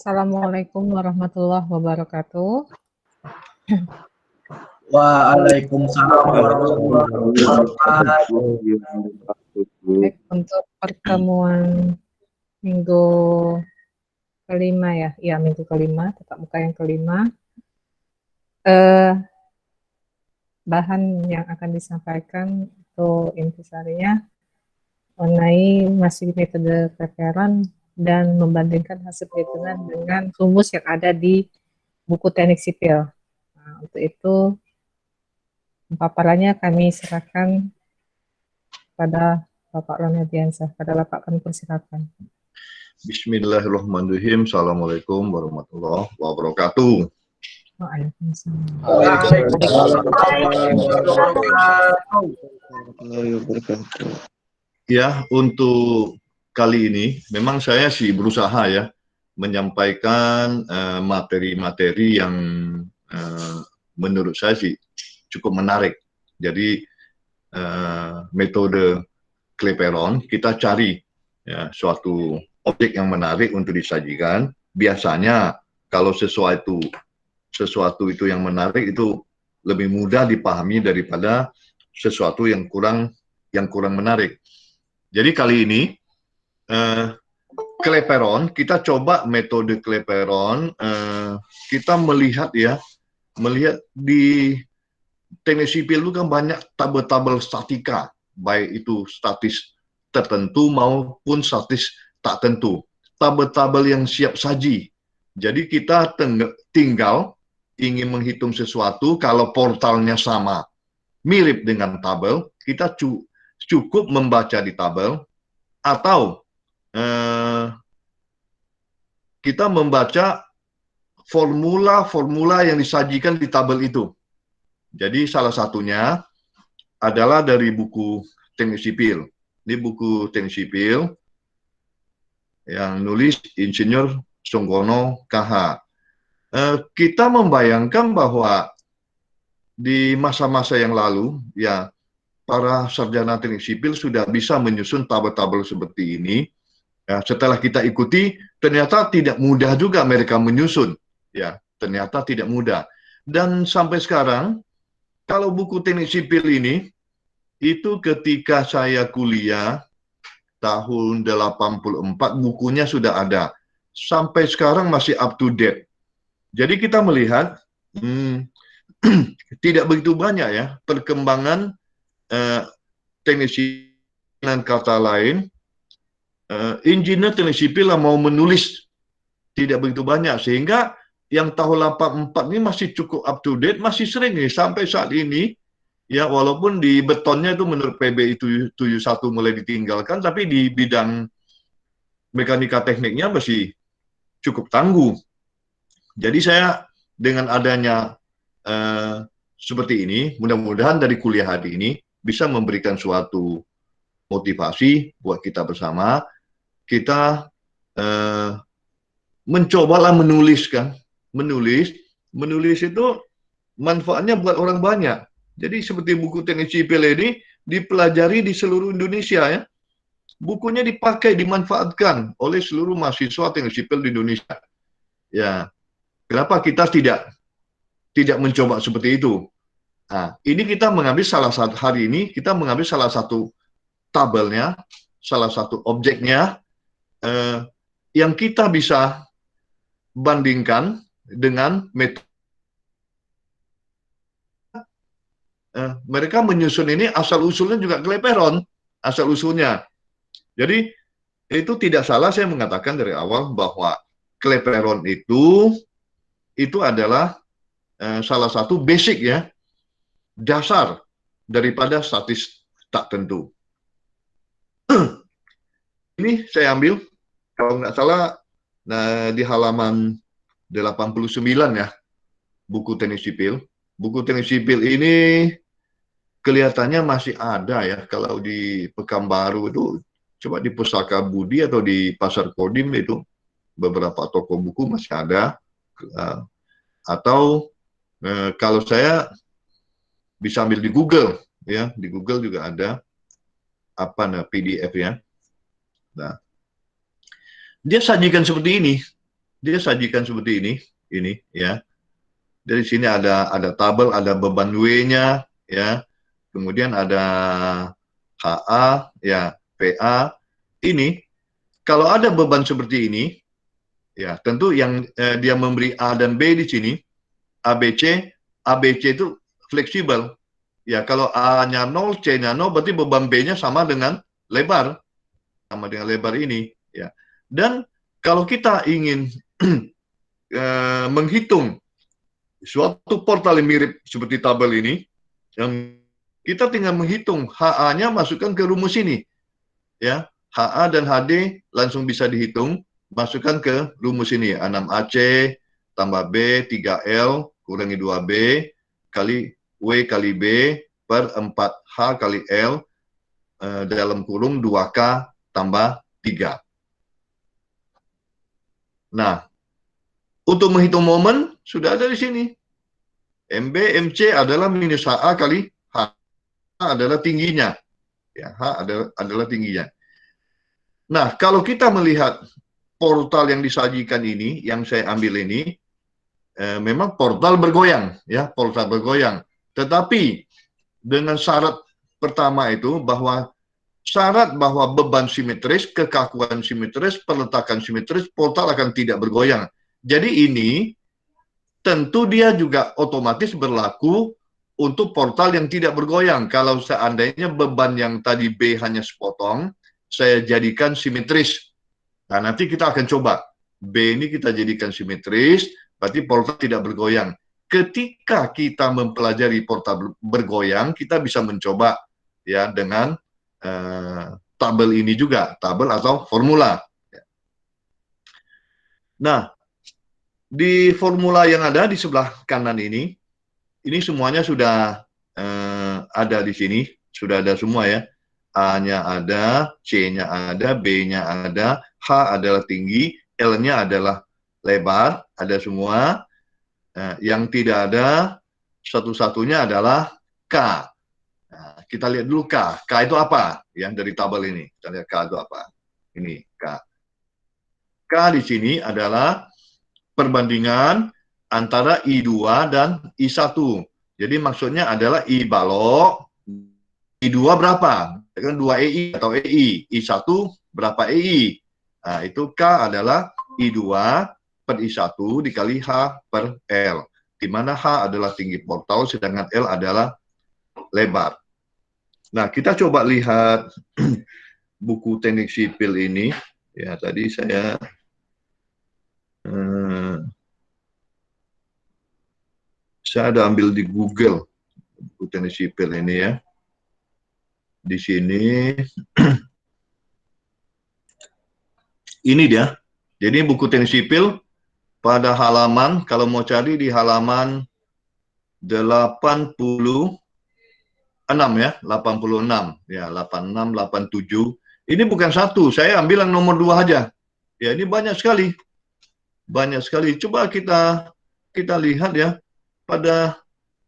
Assalamualaikum warahmatullahi wabarakatuh. Waalaikumsalam warahmatullahi wabarakatuh. Baik, untuk pertemuan minggu kelima ya, minggu kelima, tatap muka yang kelima. Bahan yang akan disampaikan untuk intisarinya mengenai masih metode preferan dan membandingkan hasil perhitungan dengan rumus yang ada di buku teknik sipil. Nah, untuk itu paparannya kami serahkan pada Bapak Roni Ardiansyah. Pada Bapak kami persilakan. Bismillahirrahmanirrahim. Assalamualaikum warahmatullahi wabarakatuh. Waalaikumsalam. Ya, untuk kali ini memang saya sih berusaha ya menyampaikan materi-materi yang menurut saya sih cukup menarik. Jadi metode Clapeyron kita cari ya, suatu objek yang menarik untuk disajikan. Biasanya kalau sesuatu itu yang menarik itu lebih mudah dipahami daripada sesuatu yang kurang menarik. Jadi kali ini Clapeyron, kita coba metode Clapeyron, kita melihat di teknik sipil itu kan banyak tabel-tabel statika, baik itu statis tertentu maupun statis tak tentu. Tabel-tabel yang siap saji. Jadi kita tinggal ingin menghitung sesuatu, kalau portalnya sama, mirip dengan tabel, kita cukup membaca di tabel, atau kita membaca formula-formula yang disajikan di tabel itu. Jadi salah satunya adalah dari buku teknik sipil. Ini buku teknik sipil yang nulis Insinyur Sungkono KH. Kita membayangkan bahwa di masa-masa yang lalu, ya, para sarjana teknik sipil sudah bisa menyusun tabel-tabel seperti ini. Ya, setelah kita ikuti, ternyata tidak mudah juga mereka menyusun. Ya, ternyata tidak mudah. Dan sampai sekarang, kalau buku teknik sipil ini, itu ketika saya kuliah, tahun 84, bukunya sudah ada. Sampai sekarang masih up to date. Jadi kita melihat, tidak begitu banyak ya, perkembangan teknik sipil. Dengan kata lain, engineer teknik sipil mau menulis tidak begitu banyak, sehingga yang tahun 84 ini masih cukup up to date, masih sering nih sampai saat ini ya, walaupun di betonnya itu menurut PBI 71 mulai ditinggalkan, tapi di bidang mekanika tekniknya masih cukup tangguh. Jadi saya dengan adanya seperti ini, mudah-mudahan dari kuliah hari ini bisa memberikan suatu motivasi buat kita bersama. Kita mencobalah menulis itu manfaatnya buat orang banyak. Jadi seperti buku teknik sipil ini dipelajari di seluruh Indonesia ya. Bukunya dipakai, dimanfaatkan oleh seluruh mahasiswa teknik sipil di Indonesia. Ya, kenapa kita tidak mencoba seperti itu? Nah, ini kita mengambil hari ini kita mengambil salah satu tabelnya, salah satu objeknya yang kita bisa bandingkan dengan metode. Mereka menyusun ini asal-usulnya juga Clapeyron, asal-usulnya. Jadi itu tidak salah saya mengatakan dari awal bahwa Clapeyron itu adalah salah satu basic ya, dasar daripada statis tak tentu. Ini saya ambil, kalau nggak salah, di halaman 89 ya, buku teknik sipil. Buku teknik sipil ini kelihatannya masih ada ya, kalau di Pekanbaru itu, coba di Pusaka Budi atau di Pasar Kodim itu, beberapa toko buku masih ada. Atau kalau saya bisa ambil di Google, ya, di Google juga ada PDF ya. Nah, dia sajikan seperti ini. dia sajikan seperti ini ya. Dari sini ada tabel, ada beban W-nya ya. Kemudian ada HA ya, PA. Ini kalau ada beban seperti ini ya, tentu yang dia memberi A dan B di sini, ABC itu fleksibel. Ya, kalau A-nya 0, C-nya 0, berarti beban B-nya sama dengan lebar ini ya. Dan kalau kita ingin menghitung suatu portal yang mirip seperti tabel ini, kita tinggal menghitung HA-nya, masukkan ke rumus ini ya. HA dan HD langsung bisa dihitung, masukkan ke rumus ini, 6AC tambah B 3L kurangi 2B kali W kali B per 4H kali L dalam kurung 2K tambah 3. Nah, untuk menghitung momen sudah ada di sini. MB, MC adalah minus HA kali H adalah tingginya. Ya, H adalah tingginya. Nah, kalau kita melihat portal yang disajikan ini, yang saya ambil ini, memang portal bergoyang, ya, portal bergoyang. Tetapi dengan syarat pertama itu bahwa syarat bahwa beban simetris, kekakuan simetris, peletakan simetris, portal akan tidak bergoyang. Jadi ini tentu dia juga otomatis berlaku untuk portal yang tidak bergoyang. Kalau seandainya beban yang tadi B hanya sepotong, saya jadikan simetris. Nah, nanti kita akan coba. B ini kita jadikan simetris, berarti portal tidak bergoyang. Ketika kita mempelajari portal bergoyang, kita bisa mencoba ya dengan tabel ini juga, tabel atau formula. Nah, di formula yang ada di sebelah kanan ini semuanya sudah ada di sini, sudah ada semua ya. A-nya ada, C-nya ada, B-nya ada, H adalah tinggi, L-nya adalah lebar, ada semua. Yang tidak ada satu-satunya adalah K. Nah, kita lihat dulu K. K itu apa? Yang dari tabel ini. Kita lihat K itu apa. Ini K. K di sini adalah perbandingan antara I2 dan I1. Jadi maksudnya adalah I balok, I2 berapa? Kan 2 EI atau EI. I1 berapa EI? Nah, itu K adalah I2 per I1 dikali H per L. Di mana H adalah tinggi portal, sedangkan L adalah lebar. Nah, kita coba lihat buku teknik sipil ini. Ya, tadi saya ada ambil di Google buku teknik sipil ini ya. Di sini ini dia. Jadi buku teknik sipil pada halaman, kalau mau cari di halaman 86 ya, 86 ya, 86, 87. Ini bukan satu, saya ambil yang nomor 2 aja. Ya, ini banyak sekali. Banyak sekali. Coba kita lihat ya, pada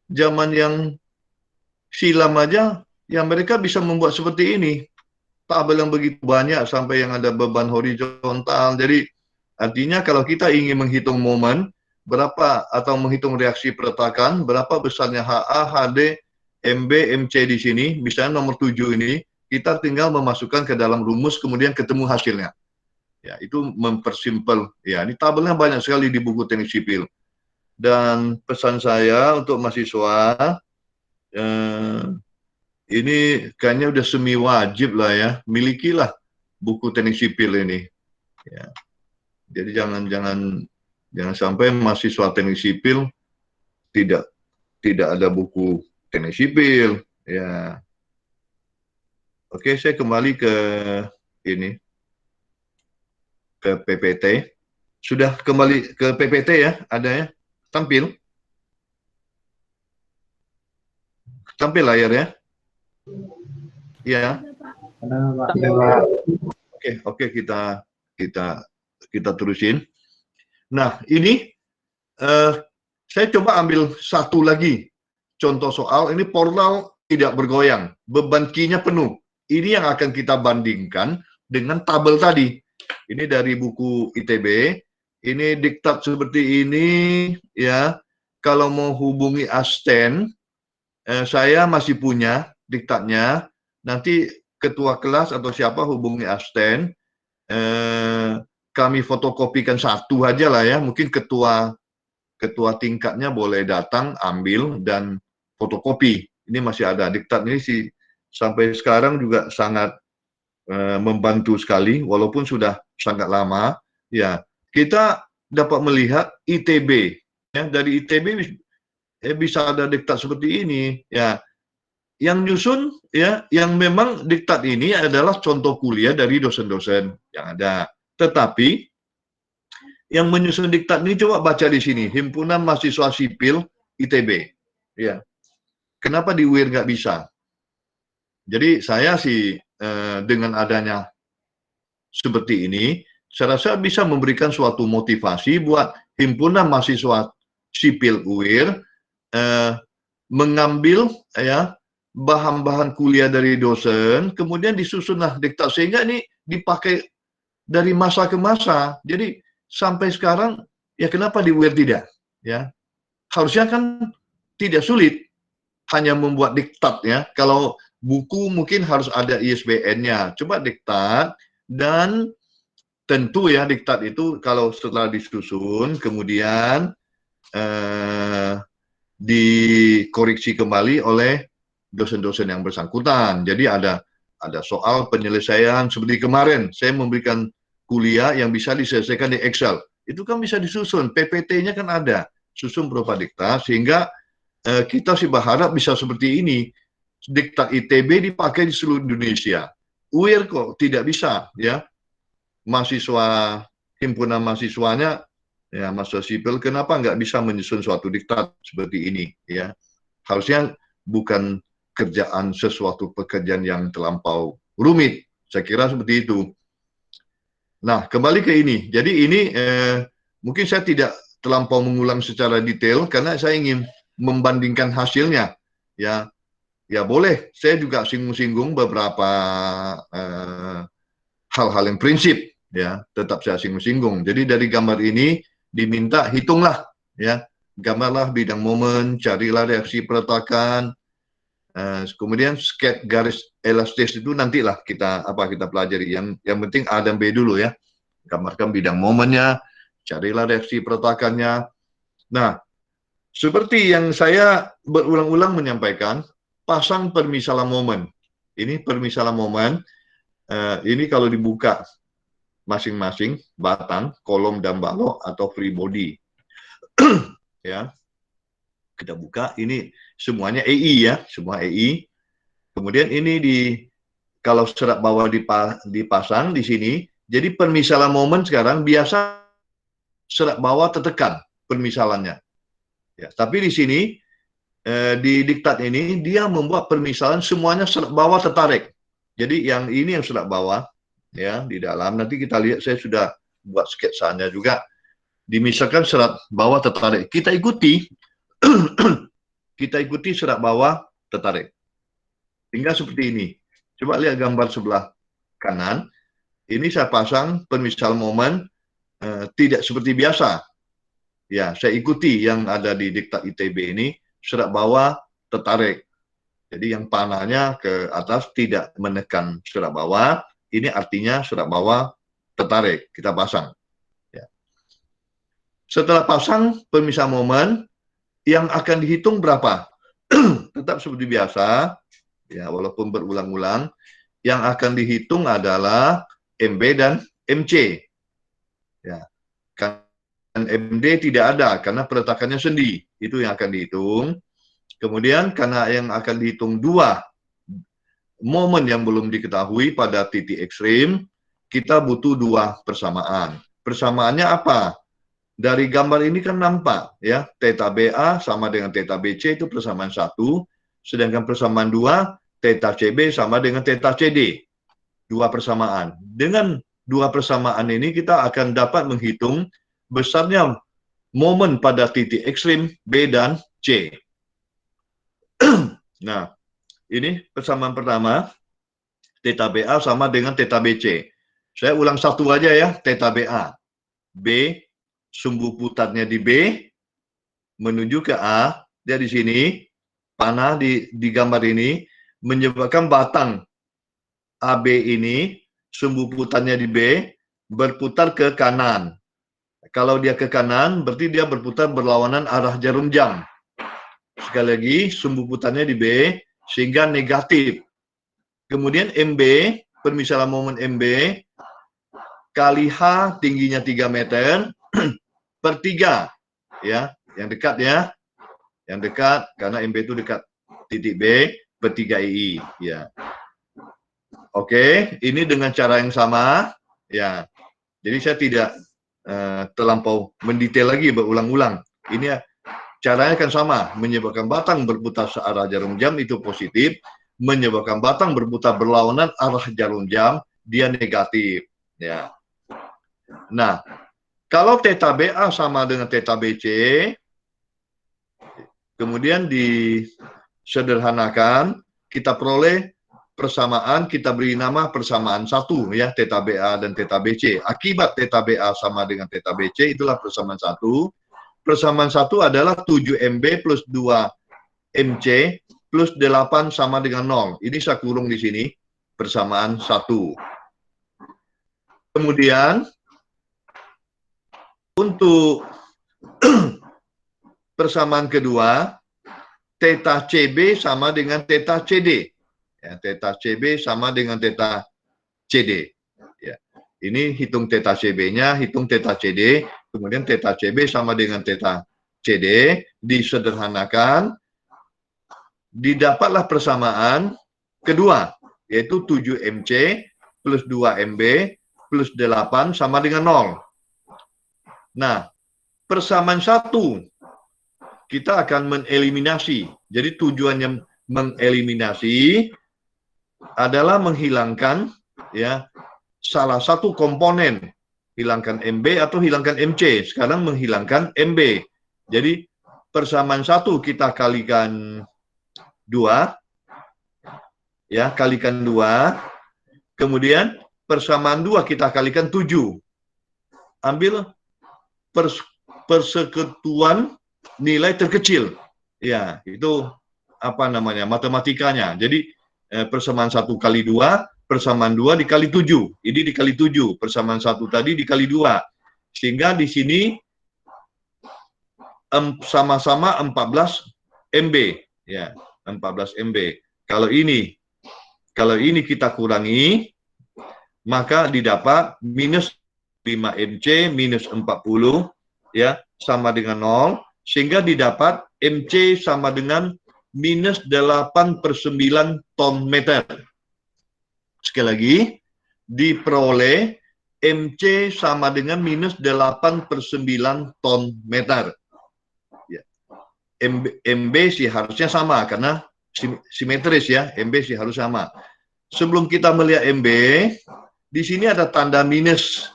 zaman yang silam aja, yang mereka bisa membuat seperti ini. Tabel yang begitu banyak sampai yang ada beban horizontal. Jadi artinya kalau kita ingin menghitung momen, berapa atau menghitung reaksi peletakan, berapa besarnya HA, HD, MB, MC di sini, misalnya nomor 7 ini, kita tinggal memasukkan ke dalam rumus, kemudian ketemu hasilnya. Ya, itu mempersimpel. Ya, ini tabelnya banyak sekali di buku teknik sipil. Dan pesan saya untuk mahasiswa, ini kayaknya udah semi wajib lah ya, milikilah buku teknik sipil ini. Ya. Jadi jangan sampai mahasiswa teknik sipil tidak ada buku teknik sipil. Ya. Oke, saya kembali ke ini, ke PPT. Sudah kembali ke PPT ya, ada ya, tampil layar ya. Ya. Oke, kita terusin. Nah, ini saya coba ambil satu lagi contoh soal. Ini portal tidak bergoyang, beban Q-nya penuh. Ini yang akan kita bandingkan dengan tabel tadi. Ini dari buku ITB. ini diktat seperti ini, ya. Kalau mau hubungi Asten, saya masih punya diktatnya. Nanti ketua kelas atau siapa hubungi Asten, kami fotokopikan satu aja lah ya. Mungkin ketua tingkatnya boleh datang, ambil dan fotokopi. Ini masih ada diktat ini sih, sampai sekarang juga sangat membantu sekali, walaupun sudah sangat lama. Ya, kita dapat melihat ITB. Ya, dari ITB bisa ada diktat seperti ini. Ya, yang nyusun ya, yang memang diktat ini adalah contoh kuliah dari dosen-dosen yang ada. Tetapi yang menyusun diktat ini coba baca di sini, Himpunan Mahasiswa Sipil ITB. Ya, kenapa di UIR nggak bisa? Jadi saya sih dengan adanya seperti ini, saya rasa bisa memberikan suatu motivasi buat Himpunan Mahasiswa Sipil UIR mengambil ya bahan-bahan kuliah dari dosen, kemudian disusunlah diktat, sehingga ini dipakai dari masa ke masa. Jadi sampai sekarang ya kenapa di UIR tidak? Ya, harusnya kan tidak sulit, hanya membuat diktat ya. Kalau buku mungkin harus ada ISBN-nya. Coba diktat, dan tentu ya diktat itu kalau setelah disusun kemudian dikoreksi kembali oleh dosen-dosen yang bersangkutan. Jadi ada soal penyelesaian seperti kemarin saya memberikan kuliah yang bisa diselesaikan di Excel. Itu kan bisa disusun, PPT-nya kan ada, susun berupa diktat, sehingga kita sih berharap bisa seperti ini. Diktat ITB dipakai di seluruh Indonesia. UIR kok tidak bisa ya. Mahasiswa, himpunan mahasiswanya ya, mahasiswa sipil, kenapa nggak bisa menyusun suatu diktat seperti ini ya? Harusnya bukan kerjaan sesuatu pekerjaan yang terlampau rumit. Saya kira seperti itu. Nah, kembali ke ini. Jadi ini mungkin saya tidak terlampau mengulang secara detail karena saya ingin membandingkan hasilnya ya. Ya boleh, saya juga singgung-singgung beberapa hal-hal yang prinsip ya, tetap saya singgung-singgung. Jadi dari gambar ini diminta hitunglah ya, gambarlah bidang momen, carilah reaksi peletakan, kemudian sketch garis elastis itu nantilah kita pelajari. Yang penting A dan B dulu ya, gambarkan bidang momennya, carilah reaksi peletakannya. Nah, seperti yang saya berulang-ulang menyampaikan, pasang permisalan momen. Ini permisalan momen. Ini kalau dibuka masing-masing batang, kolom dan balok atau free body. Ya. Kita buka, ini semuanya EI ya, semua EI. Kemudian ini kalau serat bawah dipasang di sini, jadi permisalan momen sekarang biasa serat bawah tertekan permisalannya. Ya, tapi di sini di diktat ini dia membuat permisalan semuanya serat bawah tertarik. Jadi yang ini yang serat bawah ya di dalam, nanti kita lihat, saya sudah buat sketsanya juga. Dimisalkan serat bawah tertarik, kita ikuti serat bawah tertarik hingga seperti ini. Coba lihat gambar sebelah kanan, ini saya pasang permisal momen tidak seperti biasa ya, saya ikuti yang ada di diktat ITB ini, serat bawah tertarik. Jadi yang panahnya ke atas tidak menekan serat bawah, ini artinya serat bawah tertarik, kita pasang. Ya. Setelah pasang permisal momen, yang akan dihitung berapa? Tetap seperti biasa, ya walaupun berulang-ulang, yang akan dihitung adalah MB dan MC. Ya, kan MD tidak ada karena peletakannya sendi, itu yang akan dihitung. Kemudian karena yang akan dihitung dua momen yang belum diketahui pada titik ekstrim, kita butuh dua persamaan. Persamaannya apa? Dari gambar ini kan nampak ya, theta BA sama dengan theta BC itu persamaan 1, sedangkan persamaan 2, theta CB sama dengan theta CD. Dua persamaan. Dengan dua persamaan ini kita akan dapat menghitung besarnya momen pada titik ekstrim B dan C. Nah, ini persamaan pertama, theta BA sama dengan theta BC. Saya ulang satu aja ya, theta BA. B sumbu putarnya di B menuju ke A, dia di sini, panah di gambar ini, menyebabkan batang AB ini, sumbu putarnya di B, berputar ke kanan. Kalau dia ke kanan, berarti dia berputar berlawanan arah jarum jam. Sekali lagi, sumbu putarnya di B, sehingga negatif. Kemudian MB, permisalan momen MB, kali H tingginya 3 meter, per 3. Ya, yang dekat ya. Yang dekat, karena MB itu dekat titik B, per 3 II. Ya. Oke, ini dengan cara yang sama. Ya, jadi saya tidak terlampau mendetail lagi, berulang-ulang. Ini caranya kan sama, menyebabkan batang berputar searah jarum jam itu positif, menyebabkan batang berputar berlawanan arah jarum jam, dia negatif. Ya. Nah, kalau theta BA sama dengan theta BC, kemudian disederhanakan, kita peroleh persamaan, kita beri nama persamaan 1 ya, theta BA dan theta BC. Akibat theta BA sama dengan theta BC, itulah persamaan 1. Persamaan 1 adalah 7MB plus 2MC plus 8 sama dengan 0. Ini saya kurung di sini, persamaan 1. Kemudian, untuk persamaan kedua, theta CB sama dengan theta CD. Ya, theta CB sama dengan theta CD. Ya. Ini hitung theta CB-nya, hitung theta CD, kemudian theta CB sama dengan theta CD, disederhanakan, didapatlah persamaan kedua, yaitu 7MC plus 2MB plus 8 sama dengan 0. Nah, persamaan 1, kita akan mengeliminasi. Jadi tujuannya mengeliminasi adalah menghilangkan ya salah satu komponen, hilangkan MB atau hilangkan MC. Sekarang menghilangkan MB. Jadi persamaan 1 kita kalikan 2 ya, kalikan 2. Kemudian persamaan 2 kita kalikan 7. Ambil persekutuan nilai terkecil. Ya, itu apa namanya? Matematikanya. Jadi persamaan 1 kali 2, persamaan 2 dikali 7. Ini dikali 7. Persamaan 1 tadi dikali 2. Sehingga di sini sama-sama 14 MB. Ya, 14 MB. Kalau ini kita kurangi, maka didapat minus 5 MC minus 40 ya, sama dengan 0. Sehingga didapat MC sama dengan minus 8/9 ton meter. Sekali lagi, diperoleh MC sama dengan minus 8/9 ton meter. Ya. MB sih harusnya sama, karena simetris ya, MB sih harus sama. Sebelum kita melihat MB, di sini ada tanda minus.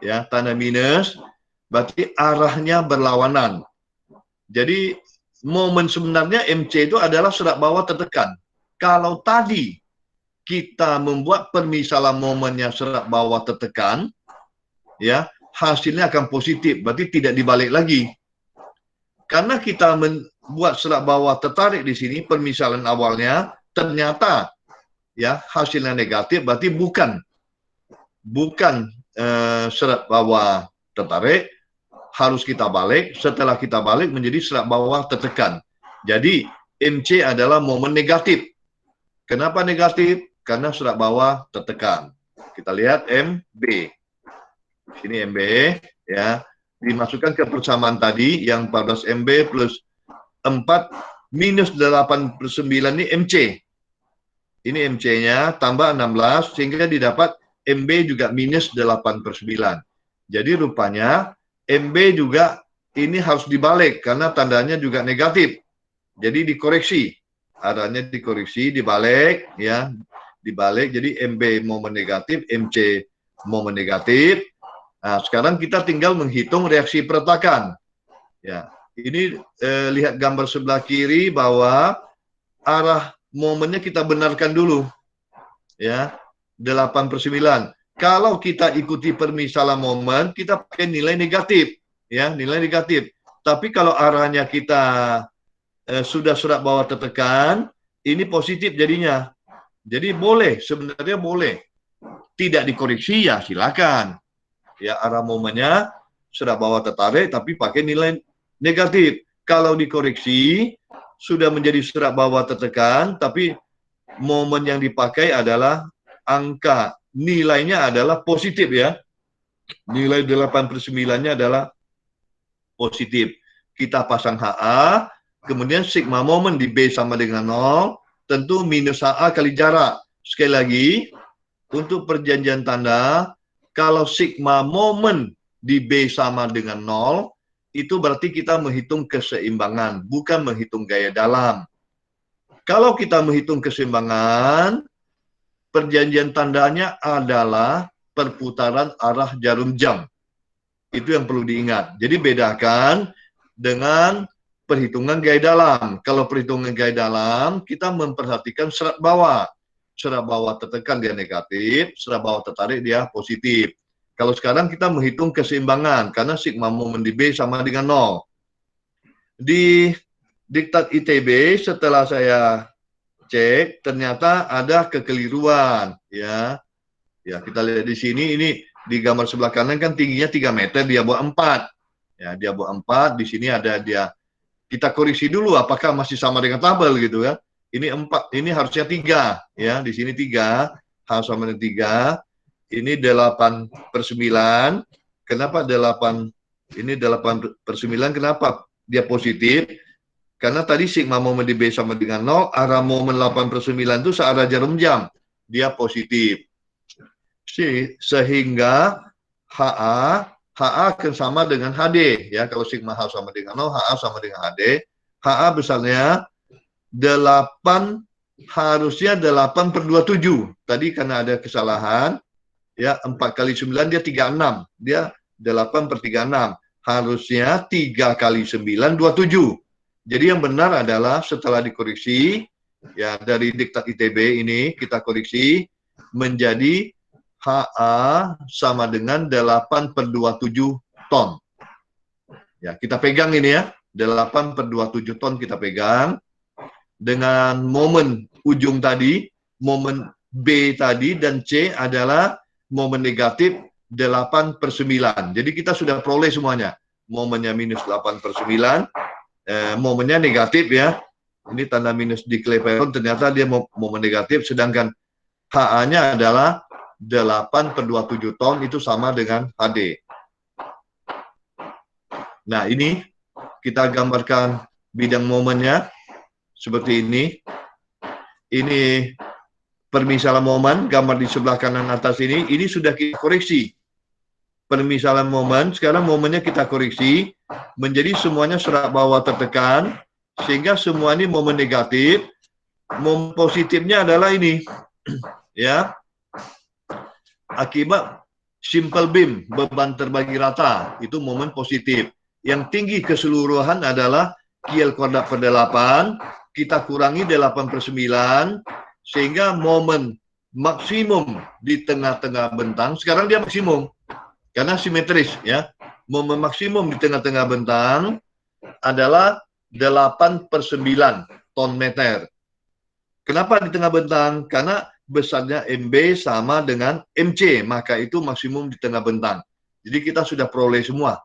Ya, tanda minus, berarti arahnya berlawanan. Jadi momen sebenarnya MC itu adalah serat bawah tertekan. Kalau tadi kita membuat permisalan momennya serat bawah tertekan, ya hasilnya akan positif, berarti tidak dibalik lagi. Karena kita membuat serat bawah tertarik di sini, permisalan awalnya ternyata ya hasilnya negatif, berarti bukan serat bawah tertarik. Harus kita balik, setelah kita balik menjadi serat bawah tertekan. Jadi MC adalah momen negatif. Kenapa negatif? Karena serat bawah tertekan. Kita lihat MB. Sini MB ya, dimasukkan ke persamaan tadi yang 14 MB plus 4 minus 8/9 ini MC. Ini MC-nya tambah 16 sehingga didapat MB juga minus 8/9. Jadi rupanya MB juga ini harus dibalik karena tandanya juga negatif. Jadi dikoreksi. Arahnya dikoreksi, dibalik ya. Dibalik, jadi MB momen negatif, MC momen negatif. Nah, sekarang kita tinggal menghitung reaksi peretakan. Ya, ini lihat gambar sebelah kiri bahwa arah momennya kita benarkan dulu. Ya, 8/9. Kalau kita ikuti permisalan momen, kita pakai nilai negatif. ya, nilai negatif. Tapi kalau arahnya kita sudah surat bawah tertekan, ini positif jadinya. Jadi boleh, sebenarnya boleh. Tidak dikoreksi ya silakan. Ya, arah momennya surat bawah tertarik tapi pakai nilai negatif. Kalau dikoreksi sudah menjadi surat bawah tertekan tapi momen yang dipakai adalah angka nilainya adalah positif ya. Nilai 8/9-nya adalah positif. Kita pasang HA, kemudian sigma momen di B sama dengan 0, tentu minus HA kali jarak. Sekali lagi, untuk perjanjian tanda, kalau sigma momen di B sama dengan 0, itu berarti kita menghitung keseimbangan, bukan menghitung gaya dalam. Kalau kita menghitung keseimbangan, perjanjian tandanya adalah perputaran arah jarum jam. Itu yang perlu diingat. Jadi bedakan dengan perhitungan gaya dalam. Kalau perhitungan gaya dalam, kita memperhatikan serat bawah. Serat bawah tertekan dia negatif, serat bawah tertarik dia positif. Kalau sekarang kita menghitung keseimbangan, karena sigma momen di B sama dengan 0. Di diktat ITB setelah saya cek, ternyata ada kekeliruan. Ya, kita lihat di sini, ini di gambar sebelah kanan kan tingginya 3 meter, dia buat 4. Ya, dia buat 4, di sini ada dia. Kita koreksi dulu apakah masih sama dengan tabel gitu kan. Ini 4, ini harusnya 3 ya, di sini 3, harus sama dengan 3. Ini 8/9. Kenapa 8? Ini 8/9 kenapa dia positif? Karena tadi sigma momen di B sama dengan 0, arah momen 8/9 itu searah jarum jam. Dia positif. Sehingga HA akan sama dengan HD ya. Kalau sigma H sama dengan 0, HA sama dengan HD. HA besarnya 8, harusnya 8/27. Tadi karena ada kesalahan ya, 4 kali 9 dia 36. Dia 8/36. Harusnya 3 kali 9 27. Jadi yang benar adalah setelah dikoreksi ya, dari diktat ITB ini kita koreksi menjadi HA sama dengan 8/27 ton. Ya, kita pegang ini ya, 8/27 ton kita pegang. Dengan momen ujung tadi, momen B tadi dan C adalah momen negatif 8/9. Jadi kita sudah peroleh semuanya. Momennya minus 8/9, momennya negatif ya. Ini tanda minus di kleperon, ternyata dia momen negatif, sedangkan HA-nya adalah 8/27 ton, itu sama dengan HD. Nah, ini kita gambarkan bidang momennya seperti ini. Ini permisalan momen, gambar di sebelah kanan atas ini sudah kita koreksi. Permisalan momen, sekarang momennya kita koreksi menjadi semuanya serat bawah tertekan, sehingga semua ini momen negatif. Momen positifnya adalah ini ya, akibat simple beam, beban terbagi rata, itu momen positif. Yang tinggi keseluruhan adalah QL kuadrat per 8, kita kurangi 8/9, sehingga momen maksimum di tengah-tengah bentang, sekarang dia maksimum, karena simetris ya. Momen maksimum di tengah-tengah bentang adalah 8/9 ton meter. Kenapa di tengah bentang? Karena besarnya MB sama dengan MC, maka itu maksimum di tengah bentang. Jadi kita sudah peroleh semua.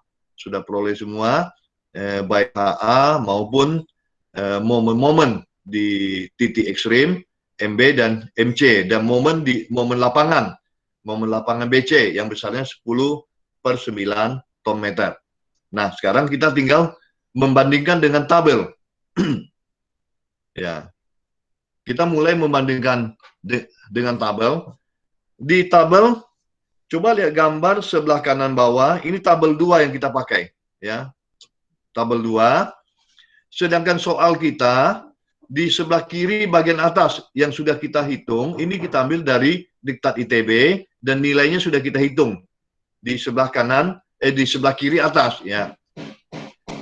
Baik HA maupun momen-momen di titik ekstrim, MB dan MC, dan momen di momen lapangan BC yang besarnya 10/9 ton meter. Nah, sekarang kita tinggal membandingkan dengan tabel. Ya. Kita mulai membandingkan dengan tabel. Di tabel, coba lihat gambar sebelah kanan bawah, ini tabel 2 yang kita pakai, ya. Tabel 2. Sedangkan soal kita di sebelah kiri bagian atas yang sudah kita hitung, ini kita ambil dari diktat ITB dan nilainya sudah kita hitung. Di sebelah kanan, di sebelah kiri atas, ya.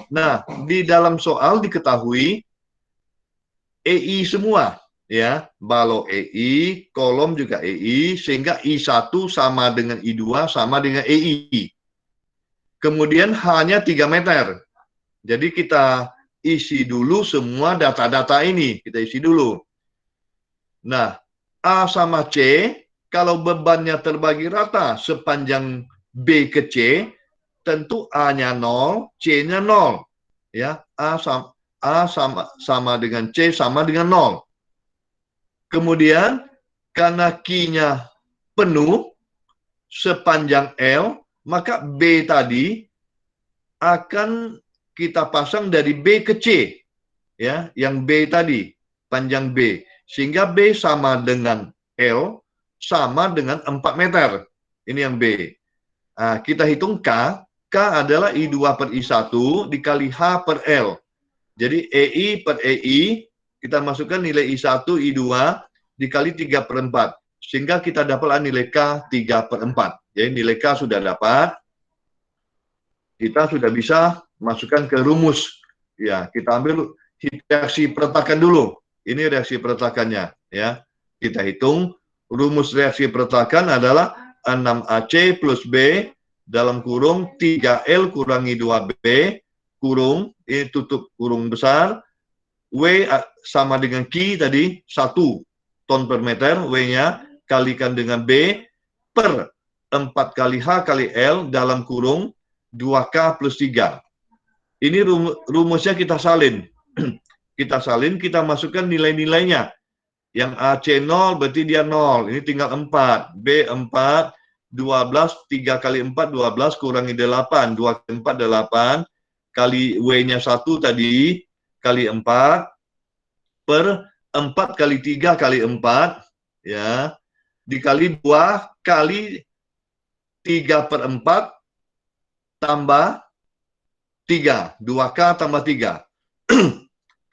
Nah, di dalam soal diketahui EI semua, ya, balok EI, kolom juga EI, sehingga I1 sama dengan I2 sama dengan EI. kemudian H-nya 3 meter. Jadi kita isi dulu semua data-data ini, kita isi dulu. Nah, A sama C, kalau bebannya terbagi rata sepanjang B ke C, tentu A-nya 0, C-nya 0. Ya, A sama dengan C sama dengan 0. Kemudian, karena Q-nya penuh sepanjang L, maka B tadi akan kita pasang dari B ke C, ya, yang B tadi, panjang B, sehingga B sama dengan L, sama dengan 4 meter. Ini yang B. Nah, kita hitung K, K adalah I2 per I1 dikali H per L. Jadi EI per EI, kita masukkan nilai I1, I2 dikali 3 per 4. Sehingga kita dapatlah nilai K 3 per 4. Jadi nilai K sudah dapat. Kita sudah bisa masukkan ke rumus. Ya, kita ambil reaksi peretakan dulu. Ini reaksi peretakannya. Ya, kita hitung rumus reaksi peretakan adalah 6AC plus B dalam kurung 3L kurangi 2B kurung, ini tutup kurung besar, W sama dengan Q tadi, 1 ton per meter, W-nya kalikan dengan B per 4 kali H kali L dalam kurung 2K plus 3. Ini rumusnya kita salin. Kita salin, kita masukkan nilai-nilainya. Yang AC 0 berarti dia 0. Ini tinggal 4. B 4, 12, 3 kali 4, 12, kurangi 8. 2 kali 4, 8. Kali W-nya 1 tadi, kali 4. Per 4 kali 3 kali 4. Ya. Dikali 2 kali 3 per 4. Tambah 3. 2K tambah 3.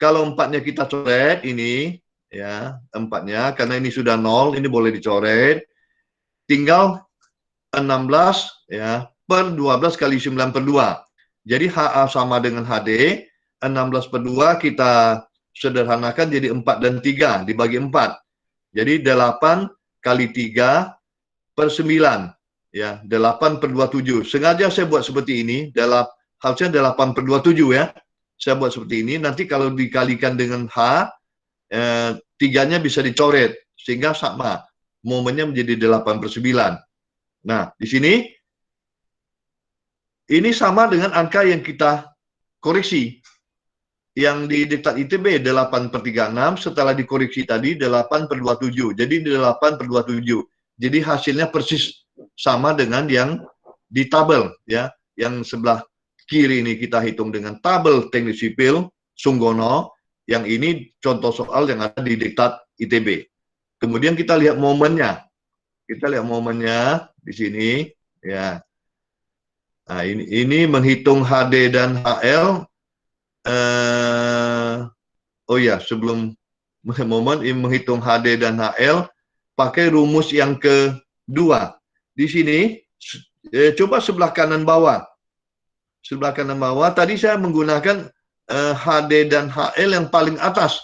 Kalau 4-nya kita coret, ini. Ya, 4-nya, karena ini sudah 0, ini boleh dicoret. Tinggal 16 ya per 12 kali 9 per 2. Jadi HA sama dengan HD, 16 per 2 kita sederhanakan jadi 4 dan 3 dibagi 4. Jadi 8 kali 3 per 9. Ya, 8 per 27. Sengaja saya buat seperti ini, harusnya 8 per 27 ya. Saya buat seperti ini, nanti kalau dikalikan dengan H, 3-nya bisa dicoret, sehingga sama. Momennya menjadi 8 per 9. Nah, di sini, ini sama dengan angka yang kita koreksi. Yang di diktat ITB 8 per 36, setelah dikoreksi tadi 8 per 27. Jadi 8 per 27. Jadi hasilnya persis sama dengan yang di tabel, ya. Yang sebelah kiri ini kita hitung dengan tabel teknik sipil, Sunggono. Yang ini contoh soal yang ada di diktat ITB. Kemudian kita lihat momennya. Kita lihat momennya di sini, ya. Nah, ini menghitung HD dan HL. Oh ya, sebelum momen ini menghitung HD dan HL, pakai rumus yang kedua. Di sini, coba sebelah kanan bawah. Sebelah kanan bawah, tadi saya menggunakan HD dan HL yang paling atas.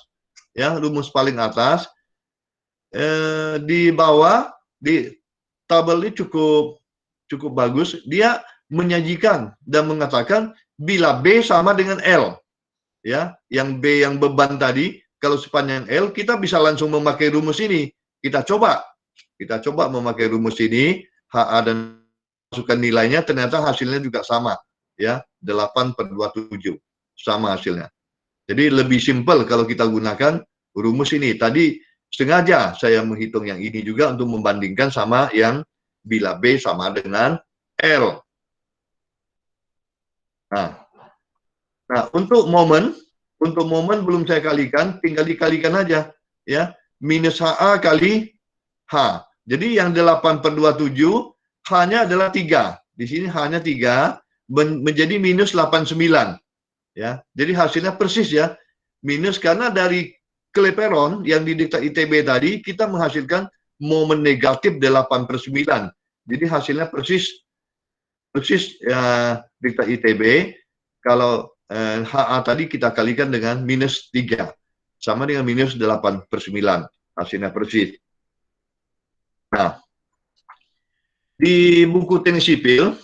Ya, rumus paling atas. Di bawah, di tabel ini cukup bagus. Dia menyajikan dan mengatakan bila B sama dengan L. Ya, yang B yang beban tadi, kalau sepanjang L, kita bisa langsung memakai rumus ini. Kita coba memakai rumus ini, HA dan masukkan nilainya, ternyata hasilnya juga sama. Ya, 8 per 27. Sama hasilnya. Jadi lebih simpel kalau kita gunakan rumus ini. Tadi sengaja saya menghitung yang ini juga untuk membandingkan sama yang bila B sama dengan L. Nah, untuk momen belum saya kalikan, tinggal dikalikan aja. Ya, minus HA kali H. Jadi yang 8 per 27, H-nya adalah 3. Di sini H-nya 3, menjadi minus 89. Ya, jadi hasilnya persis ya, minus karena dari keleperon yang didiktat ITB tadi, kita menghasilkan momen negatif 8 per 9. Jadi hasilnya persis ya, diktat ITB, kalau HA tadi kita kalikan dengan minus 3. Sama dengan minus 8 per 9. Hasilnya persis. Nah, di buku teknik sipil,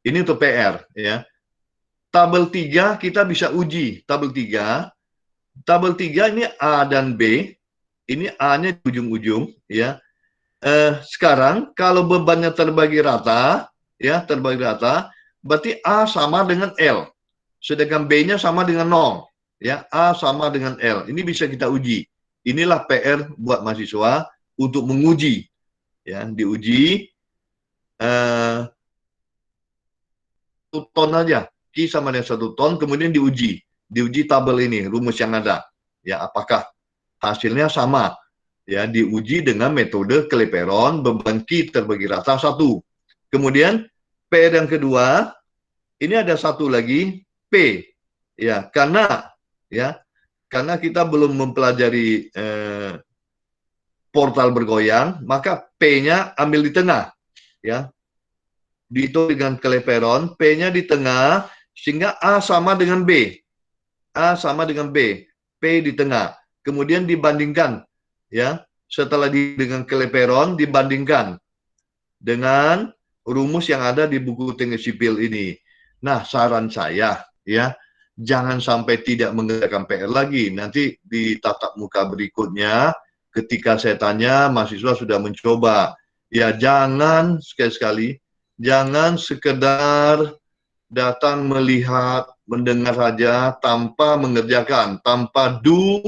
Ini untuk PR ya. Tabel 3 kita bisa uji. Tabel 3 ini A dan B. Ini A-nya di ujung-ujung ya. Sekarang kalau bebannya terbagi rata ya, berarti A sama dengan L. Sedangkan B-nya sama dengan 0 ya. A sama dengan L. Ini bisa kita uji. Inilah PR buat mahasiswa untuk menguji ya, diuji 1 ton aja. Q sama dengan 1 ton, kemudian diuji tabel ini, rumus yang ada. Ya, apakah hasilnya sama? Ya, diuji dengan metode Kleperon, beban Q terbagi rata 1. Kemudian PR yang kedua, ini ada satu lagi P. Ya, karena kita belum mempelajari portal bergoyang, maka P-nya ambil di tengah. Ya, dihitung dengan Kleperon, P-nya di tengah, sehingga A sama dengan B. A sama dengan B. P di tengah. Kemudian dibandingkan. Ya, setelah dengan Kleperon, dibandingkan dengan rumus yang ada di buku teknik sipil ini. Nah, saran saya, ya, jangan sampai tidak mengerjakan PR lagi. Nanti di tatap muka berikutnya, ketika saya tanya, mahasiswa sudah mencoba. Ya, jangan sekali-sekali, jangan sekedar datang melihat, mendengar saja tanpa mengerjakan, tanpa do,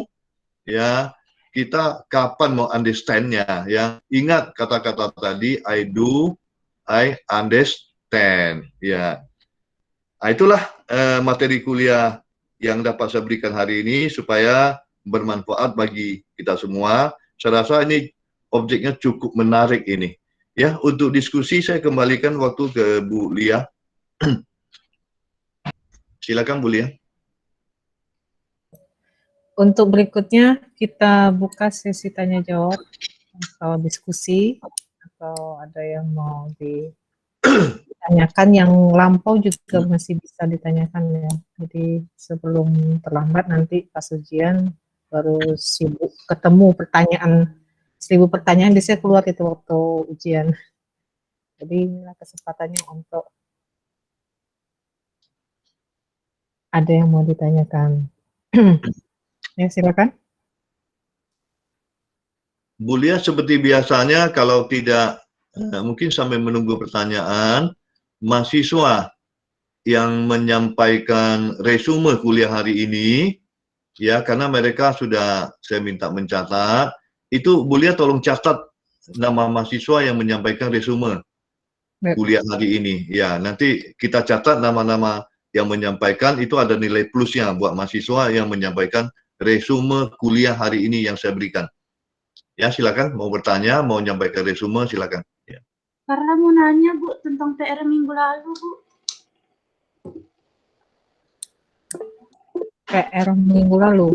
ya. Kita kapan mau understand-nya, ya. Ingat kata-kata tadi, I do, I understand, ya. Nah, itulah materi kuliah yang dapat saya berikan hari ini supaya bermanfaat bagi kita semua. Saya rasa ini objeknya cukup menarik ini. Ya, untuk diskusi saya kembalikan waktu ke Bu Lia. Silakan Bu Lia. Untuk berikutnya kita buka sesi tanya jawab atau diskusi, atau ada yang mau ditanyakan, yang lampau juga masih bisa ditanyakan ya. Jadi sebelum terlambat nanti pas ujian baru sibuk ketemu pertanyaan, 1000 pertanyaan biasanya keluar itu waktu ujian. Jadi inilah kesempatannya untuk ada yang mau ditanyakan. Ya, silakan. Bu Lia, seperti biasanya kalau tidak mungkin sampai menunggu pertanyaan, mahasiswa yang menyampaikan resume kuliah hari ini, ya, karena mereka sudah saya minta mencatat, itu Bu Lia tolong catat nama mahasiswa yang menyampaikan resume kuliah hari ini. Ya, nanti kita catat nama-nama yang menyampaikan, itu ada nilai plusnya buat mahasiswa yang menyampaikan resume kuliah hari ini yang saya berikan. Ya, silakan mau bertanya, mau menyampaikan resume, silakan. Ya. Karena mau nanya Bu tentang PR minggu lalu Bu. PR minggu lalu.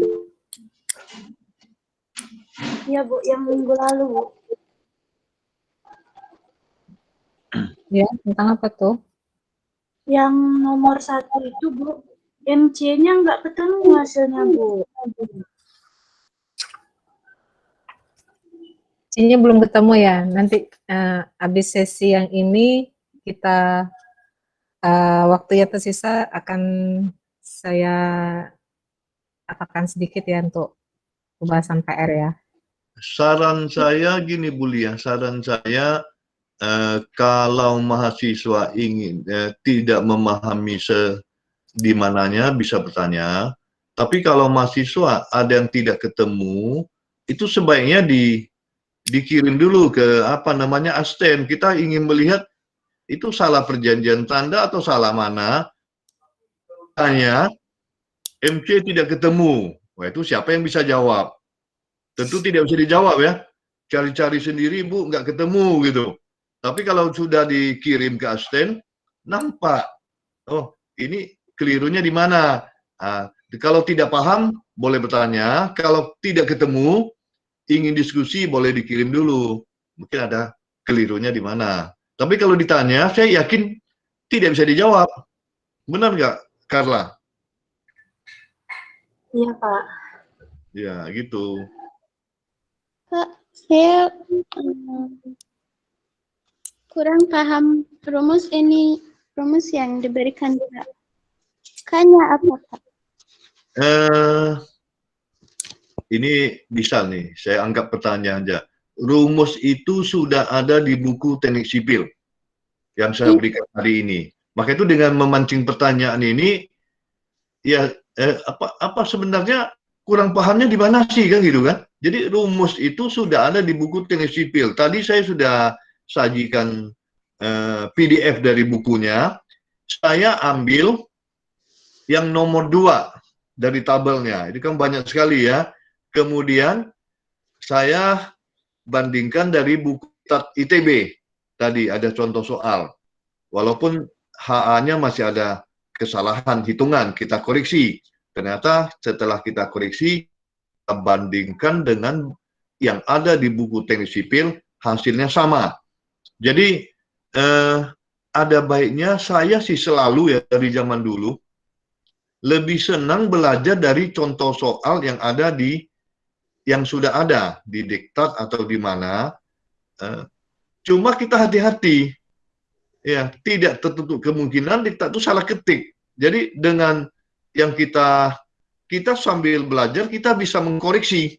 Iya Bu, yang minggu lalu Bu. Ya, tentang apa tuh? Yang nomor 1 itu Bu, MC-nya nggak ketemu hasilnya Bu. MC-nya belum ketemu ya. Nanti habis sesi yang ini kita waktu yang tersisa akan saya katakan sedikit ya untuk pembahasan PR ya. Saran saya gini Bu Lia, saran saya kalau mahasiswa ingin tidak memahami di mananya bisa bertanya, tapi kalau mahasiswa ada yang tidak ketemu, itu sebaiknya dikirim dulu ke ASTEN. Kita ingin melihat itu salah perjanjian tanda atau salah mana. Tanya, MC tidak ketemu. Wah, itu siapa yang bisa jawab? Tentu tidak bisa dijawab ya. Cari-cari sendiri, Bu, nggak ketemu gitu. Tapi kalau sudah dikirim ke ASTEN, nampak. Oh, ini kelirunya di mana? Nah, kalau tidak paham, boleh bertanya. Kalau tidak ketemu, ingin diskusi, boleh dikirim dulu. Mungkin ada kelirunya di mana. Tapi kalau ditanya, saya yakin tidak bisa dijawab. Benar nggak, Carla? Iya Pak. Ya, gitu. Pak, saya kurang paham rumus ini. rumus yang diberikan di naskahnya apa, Kak? Ini bisa nih, saya anggap pertanyaan aja. Rumus itu sudah ada di buku teknik sipil yang saya berikan hari ini. Maka itu dengan memancing pertanyaan ini, ya apa sebenarnya kurang pahamnya di mana sih kan gitu kan? Jadi rumus itu sudah ada di buku teknik sipil. Tadi saya sudah sajikan PDF dari bukunya. Saya ambil yang nomor 2 dari tabelnya. Itu kan banyak sekali ya. Kemudian saya bandingkan dari buku ITB. Tadi ada contoh soal. Walaupun HA-nya masih ada kesalahan hitungan, kita koreksi. Ternyata setelah kita koreksi, kita bandingkan dengan yang ada di buku teknik sipil, hasilnya sama. Jadi ada baiknya saya sih selalu ya dari zaman dulu, lebih senang belajar dari contoh soal yang ada yang sudah ada di diktat atau di mana. Cuma kita hati-hati, ya tidak tertutup kemungkinan diktat itu salah ketik. Jadi dengan yang kita sambil belajar kita bisa mengkoreksi,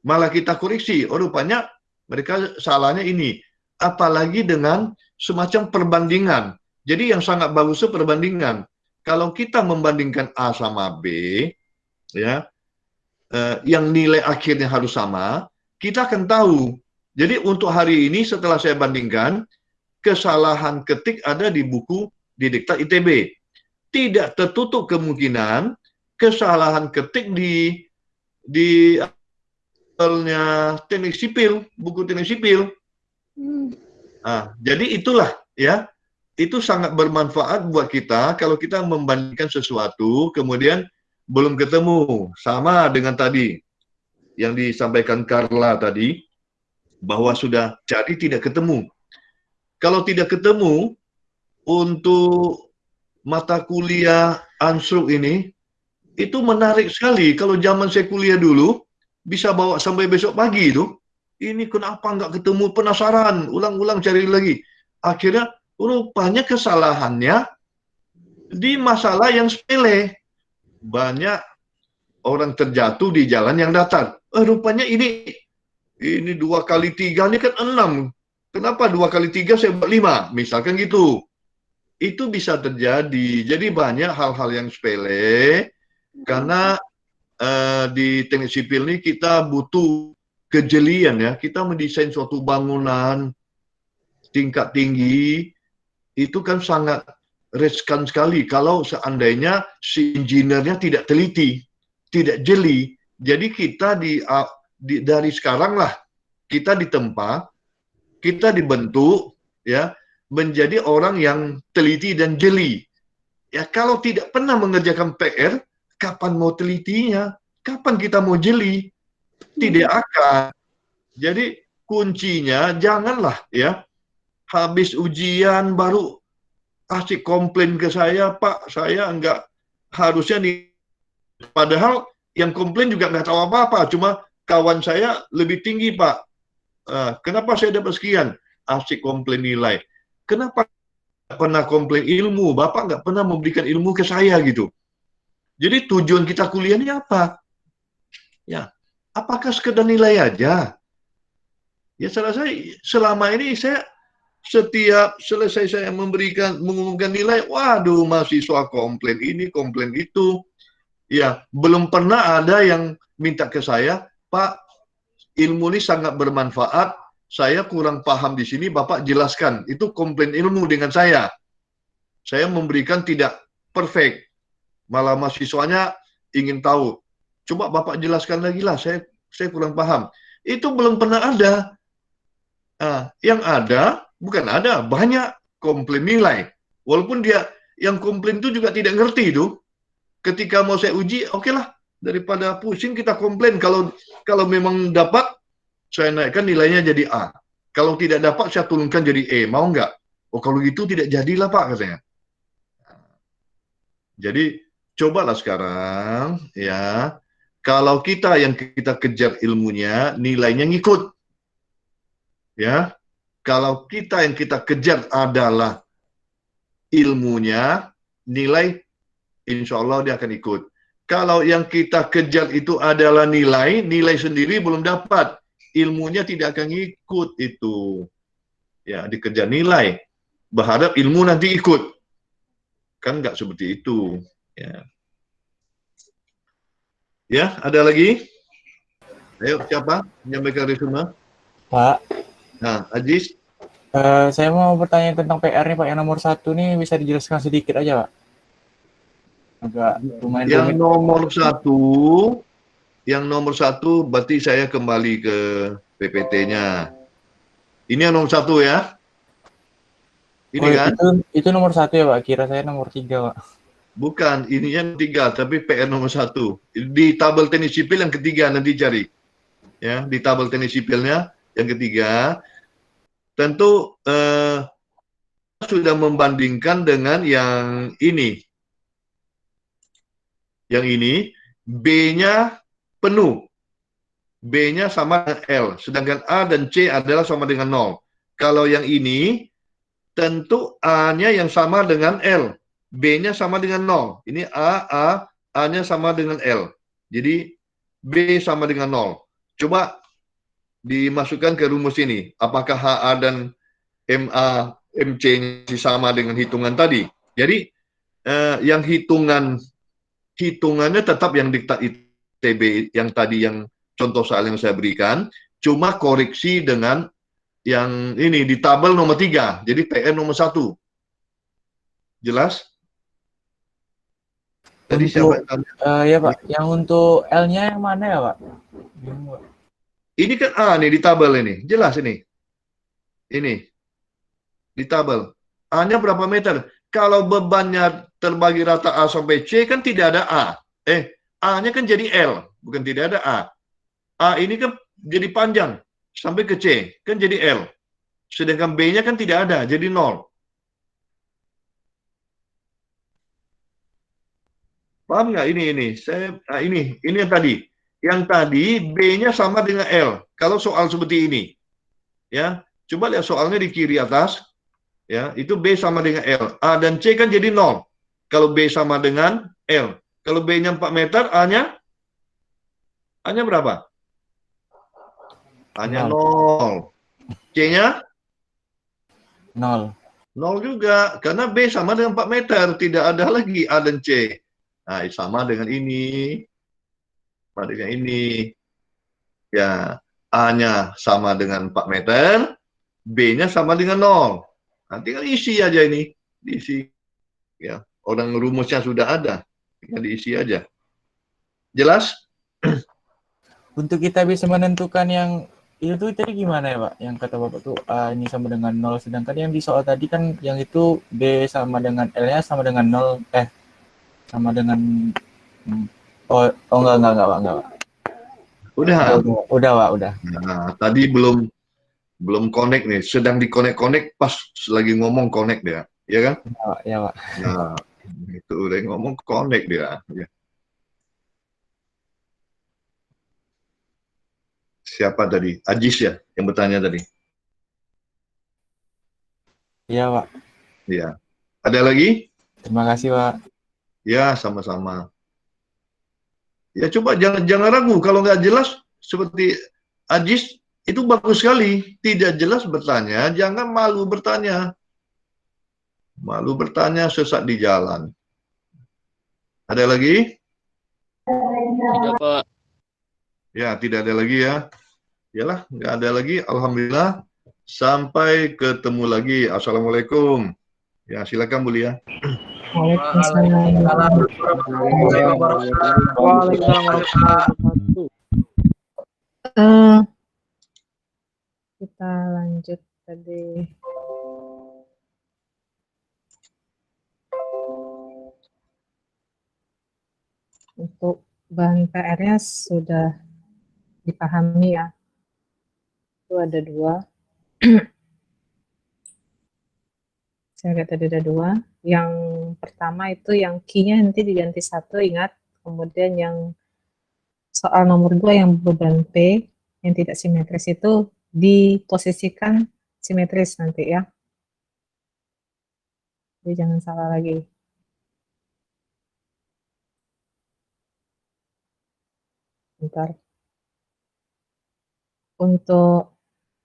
malah kita koreksi. Oh rupanya mereka salahnya ini. Apalagi dengan semacam perbandingan. Jadi yang sangat bagusnya perbandingan. Kalau kita membandingkan A sama B, ya. Yang nilai akhirnya harus sama, kita akan tahu. Jadi untuk hari ini setelah saya bandingkan, kesalahan ketik ada di buku di diktat ITB. Tidak tertutup kemungkinan kesalahan ketik di teknik sipil, buku teknik sipil. Jadi itulah ya, itu sangat bermanfaat buat kita kalau kita membandingkan sesuatu, kemudian belum ketemu, sama dengan tadi yang disampaikan Carla tadi, bahwa sudah jadi tidak ketemu. Kalau tidak ketemu, untuk mata kuliah Ansruk ini, itu menarik sekali. Kalau zaman saya kuliah dulu, bisa bawa sampai besok pagi itu. Ini kenapa nggak ketemu, penasaran, ulang-ulang cari lagi. Akhirnya, rupanya kesalahannya di masalah yang sepele. Banyak orang terjatuh di jalan yang datar. Rupanya ini 2 kali 3 ini kan 6. Kenapa 2 kali 3 saya buat 5? Misalkan gitu. Itu bisa terjadi. Jadi banyak hal-hal yang sepele karena di teknik sipil ini kita butuh kejelian ya. Kita mendesain suatu bangunan tingkat tinggi itu kan sangat riskan sekali kalau seandainya si insinyurnya tidak teliti, tidak jeli. Jadi kita dari sekarang lah kita ditempa, kita dibentuk ya menjadi orang yang teliti dan jeli. Ya kalau tidak pernah mengerjakan PR, kapan mau telitinya? Kapan kita mau jeli? Tidak akan. Jadi kuncinya janganlah ya habis ujian baru asik komplain ke saya, Pak, saya enggak harusnya nih. Padahal yang komplain juga nggak tahu apa-apa, cuma kawan saya lebih tinggi, Pak. Kenapa saya dapat sekian? Asik komplain nilai. Kenapa nggak pernah komplain ilmu? Bapak nggak pernah memberikan ilmu ke saya gitu. Jadi tujuan kita kuliah ini apa? Ya, apakah sekedar nilai aja? Ya salah saya selama ini saya setiap selesai saya mengumumkan nilai, waduh mahasiswa komplain ini, komplain itu. Ya, belum pernah ada yang minta ke saya, Pak, ilmu ini sangat bermanfaat, saya kurang paham di sini, Bapak jelaskan. Itu komplain ilmu dengan saya. Saya memberikan tidak perfect. Malah mahasiswanya ingin tahu. Coba Bapak jelaskan lagi lah, saya kurang paham. Itu belum pernah ada. Yang ada, bukan ada, banyak komplain nilai. Walaupun dia yang komplain itu juga tidak ngerti itu. Ketika mau saya uji, oke lah, daripada pusing kita komplain. Kalau memang dapat, saya naikkan nilainya jadi A. Kalau tidak dapat, saya turunkan jadi E. Mau nggak? Oh kalau gitu tidak jadilah Pak, katanya. Jadi cobalah sekarang, ya. Kalau kita yang kita kejar ilmunya, nilainya ngikut. Ya, kalau kita yang kita kejar adalah ilmunya, nilai, insya Allah dia akan ikut. Kalau yang kita kejar itu adalah nilai, nilai sendiri belum dapat, ilmunya tidak akan ikut itu. Ya, dikejar nilai, berharap ilmu nanti ikut. Kan nggak seperti itu. Ya. Ya, ada lagi? Ayo, siapa? Menyampaikan resume. Pak, Nah, Aziz. saya mau bertanya tentang PR nih Pak, yang nomor 1 nih bisa dijelaskan sedikit aja Pak? Agak lumayan Yang rumit. nomor satu berarti saya kembali ke PPT-nya. Ini yang nomor 1 ya. Ini Oh, kan? itu nomor 1 ya Pak, kira saya nomor 3 Pak. Bukan, ini yang 3, tapi PR nomor 1. Di tabel teknik sipil yang ketiga nanti cari. Ya, di tabel teknik sipilnya yang ketiga. Tentu sudah membandingkan dengan yang ini. Yang ini, B-nya penuh. B-nya sama dengan L. Sedangkan A dan C adalah sama dengan 0. Kalau yang ini, tentu A-nya yang sama dengan L. B-nya sama dengan 0. Ini A-nya sama dengan L. Jadi, B sama dengan 0. Coba dimasukkan ke rumus ini. Apakah HA dan MA, MC sama dengan hitungan tadi? Jadi, yang hitungannya tetap yang diktat ITB yang tadi, yang contoh soal yang saya berikan, cuma koreksi dengan yang ini di tabel nomor 3, jadi PR nomor 1. Jelas? Tadi siapa? Ya Pak, yang untuk L-nya yang mana ya Pak? Ini kan A nih di tabel ini, jelas ini. Ini, di tabel. A-nya berapa meter? Kalau bebannya terbagi rata A sampai C kan tidak ada A. A-nya kan jadi L, bukan tidak ada A. A ini kan jadi panjang sampai ke C, kan jadi L. Sedangkan B-nya kan tidak ada, jadi 0. Paham nggak ini? Ini yang tadi. Yang tadi B-nya sama dengan L. Kalau soal seperti ini, ya, coba lihat soalnya di kiri atas, ya, itu B sama dengan L. A dan C kan jadi 0. Kalau B sama dengan L. Kalau B-nya 4 meter, A-nya berapa? A-nya 0. C-nya 0. 0 juga, karena B sama dengan 4 meter, tidak ada lagi A dan C. Nah, sama dengan ini. Sama dengan ini. Ya, A-nya sama dengan 4 meter, B-nya sama dengan 0. Nanti kan isi aja ini. Diisi. Ya, orang rumusnya sudah ada. Tinggal diisi aja. Jelas? Untuk kita bisa menentukan yang itu tadi gimana ya Pak? Yang kata Bapak tuh A ini sama dengan 0, sedangkan yang di soal tadi kan yang itu B sama dengan L-nya sama dengan 0, sama dengan enggak Pak. Udah. Udah Pak, udah. Nah, tadi belum connect nih, sedang di connect pas lagi ngomong connect dia, ya kan? Ya Pak. Nah, itu udah ngomong connect dia. Ya. Siapa tadi? Ajis ya yang bertanya tadi? Iya Pak. Iya. Ada lagi? Terima kasih Pak. Ya, sama-sama. Ya coba jangan ragu, kalau nggak jelas seperti Ajis itu bagus sekali. Tidak jelas bertanya, jangan malu bertanya. Malu bertanya sesat di jalan. Ada lagi? Tidak Pak. Ya, tidak ada lagi ya. Yalah, nggak ada lagi. Alhamdulillah. Sampai ketemu lagi. Assalamualaikum. Ya, silakan Bu Lia. Waalaikumsalam. Kita lanjut tadi. Untuk bahan PR-nya sudah dipahami ya. Itu ada 2. Saya lihat tadi ada 2. Yang pertama itu yang key-nya nanti diganti 1, ingat. Kemudian yang soal nomor 2 yang beban P yang tidak simetris itu diposisikan simetris nanti ya. Jadi jangan salah lagi. Bentar. Untuk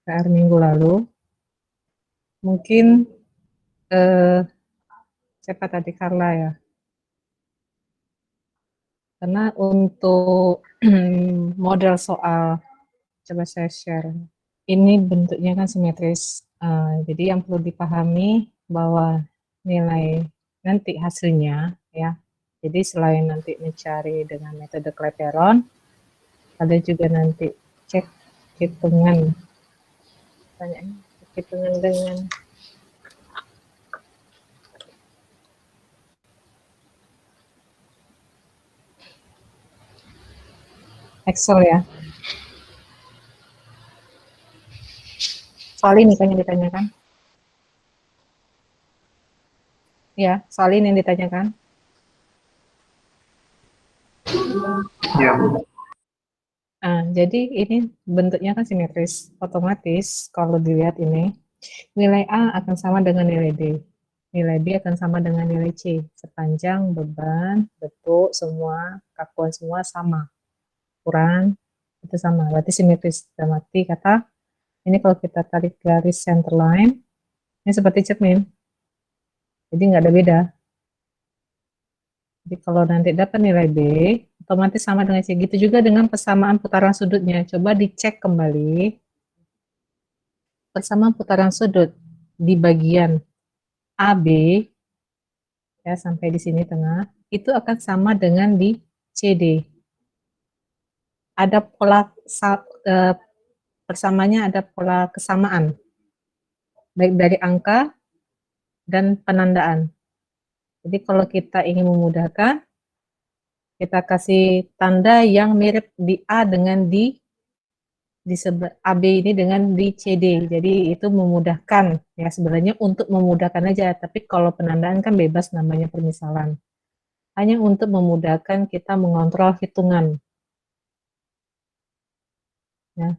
PR minggu lalu, mungkin siapa tadi, Carla ya? Karena untuk model soal, coba saya share. Ini bentuknya kan simetris. Jadi yang perlu dipahami bahwa nilai nanti hasilnya ya. Jadi selain nanti mencari dengan metode Clapeyron, ada juga nanti cek hitungan. Tanyanya hitungan dengan Excel ya. Soal ini kan yang ditanyakan. Ya, soal ini yang ditanyakan. Ya. Jadi ini bentuknya kan simetris. Otomatis kalau dilihat ini, nilai A akan sama dengan nilai D. Nilai B akan sama dengan nilai C. Sepanjang beban, bentuk, semua, kakuan semua sama. Ukuran, itu sama. Berarti simetris. Dalam arti kata, ini kalau kita tarik garis center line, ini seperti cermin. Jadi nggak ada beda. Jadi kalau nanti dapat nilai B, otomatis sama dengan C. Gitu juga dengan persamaan putaran sudutnya. Coba dicek kembali. Persamaan putaran sudut di bagian AB, ya sampai di sini tengah, itu akan sama dengan di CD. Ada pola persamaannya, ada pola kesamaan. Baik dari angka dan penandaan. Jadi kalau kita ingin memudahkan, kita kasih tanda yang mirip di A dengan di sebelah AB ini dengan di CD. Jadi itu memudahkan ya, sebenarnya untuk memudahkan aja, tapi kalau penandaan kan bebas, namanya permisalan. Hanya untuk memudahkan kita mengontrol hitungan. Ya.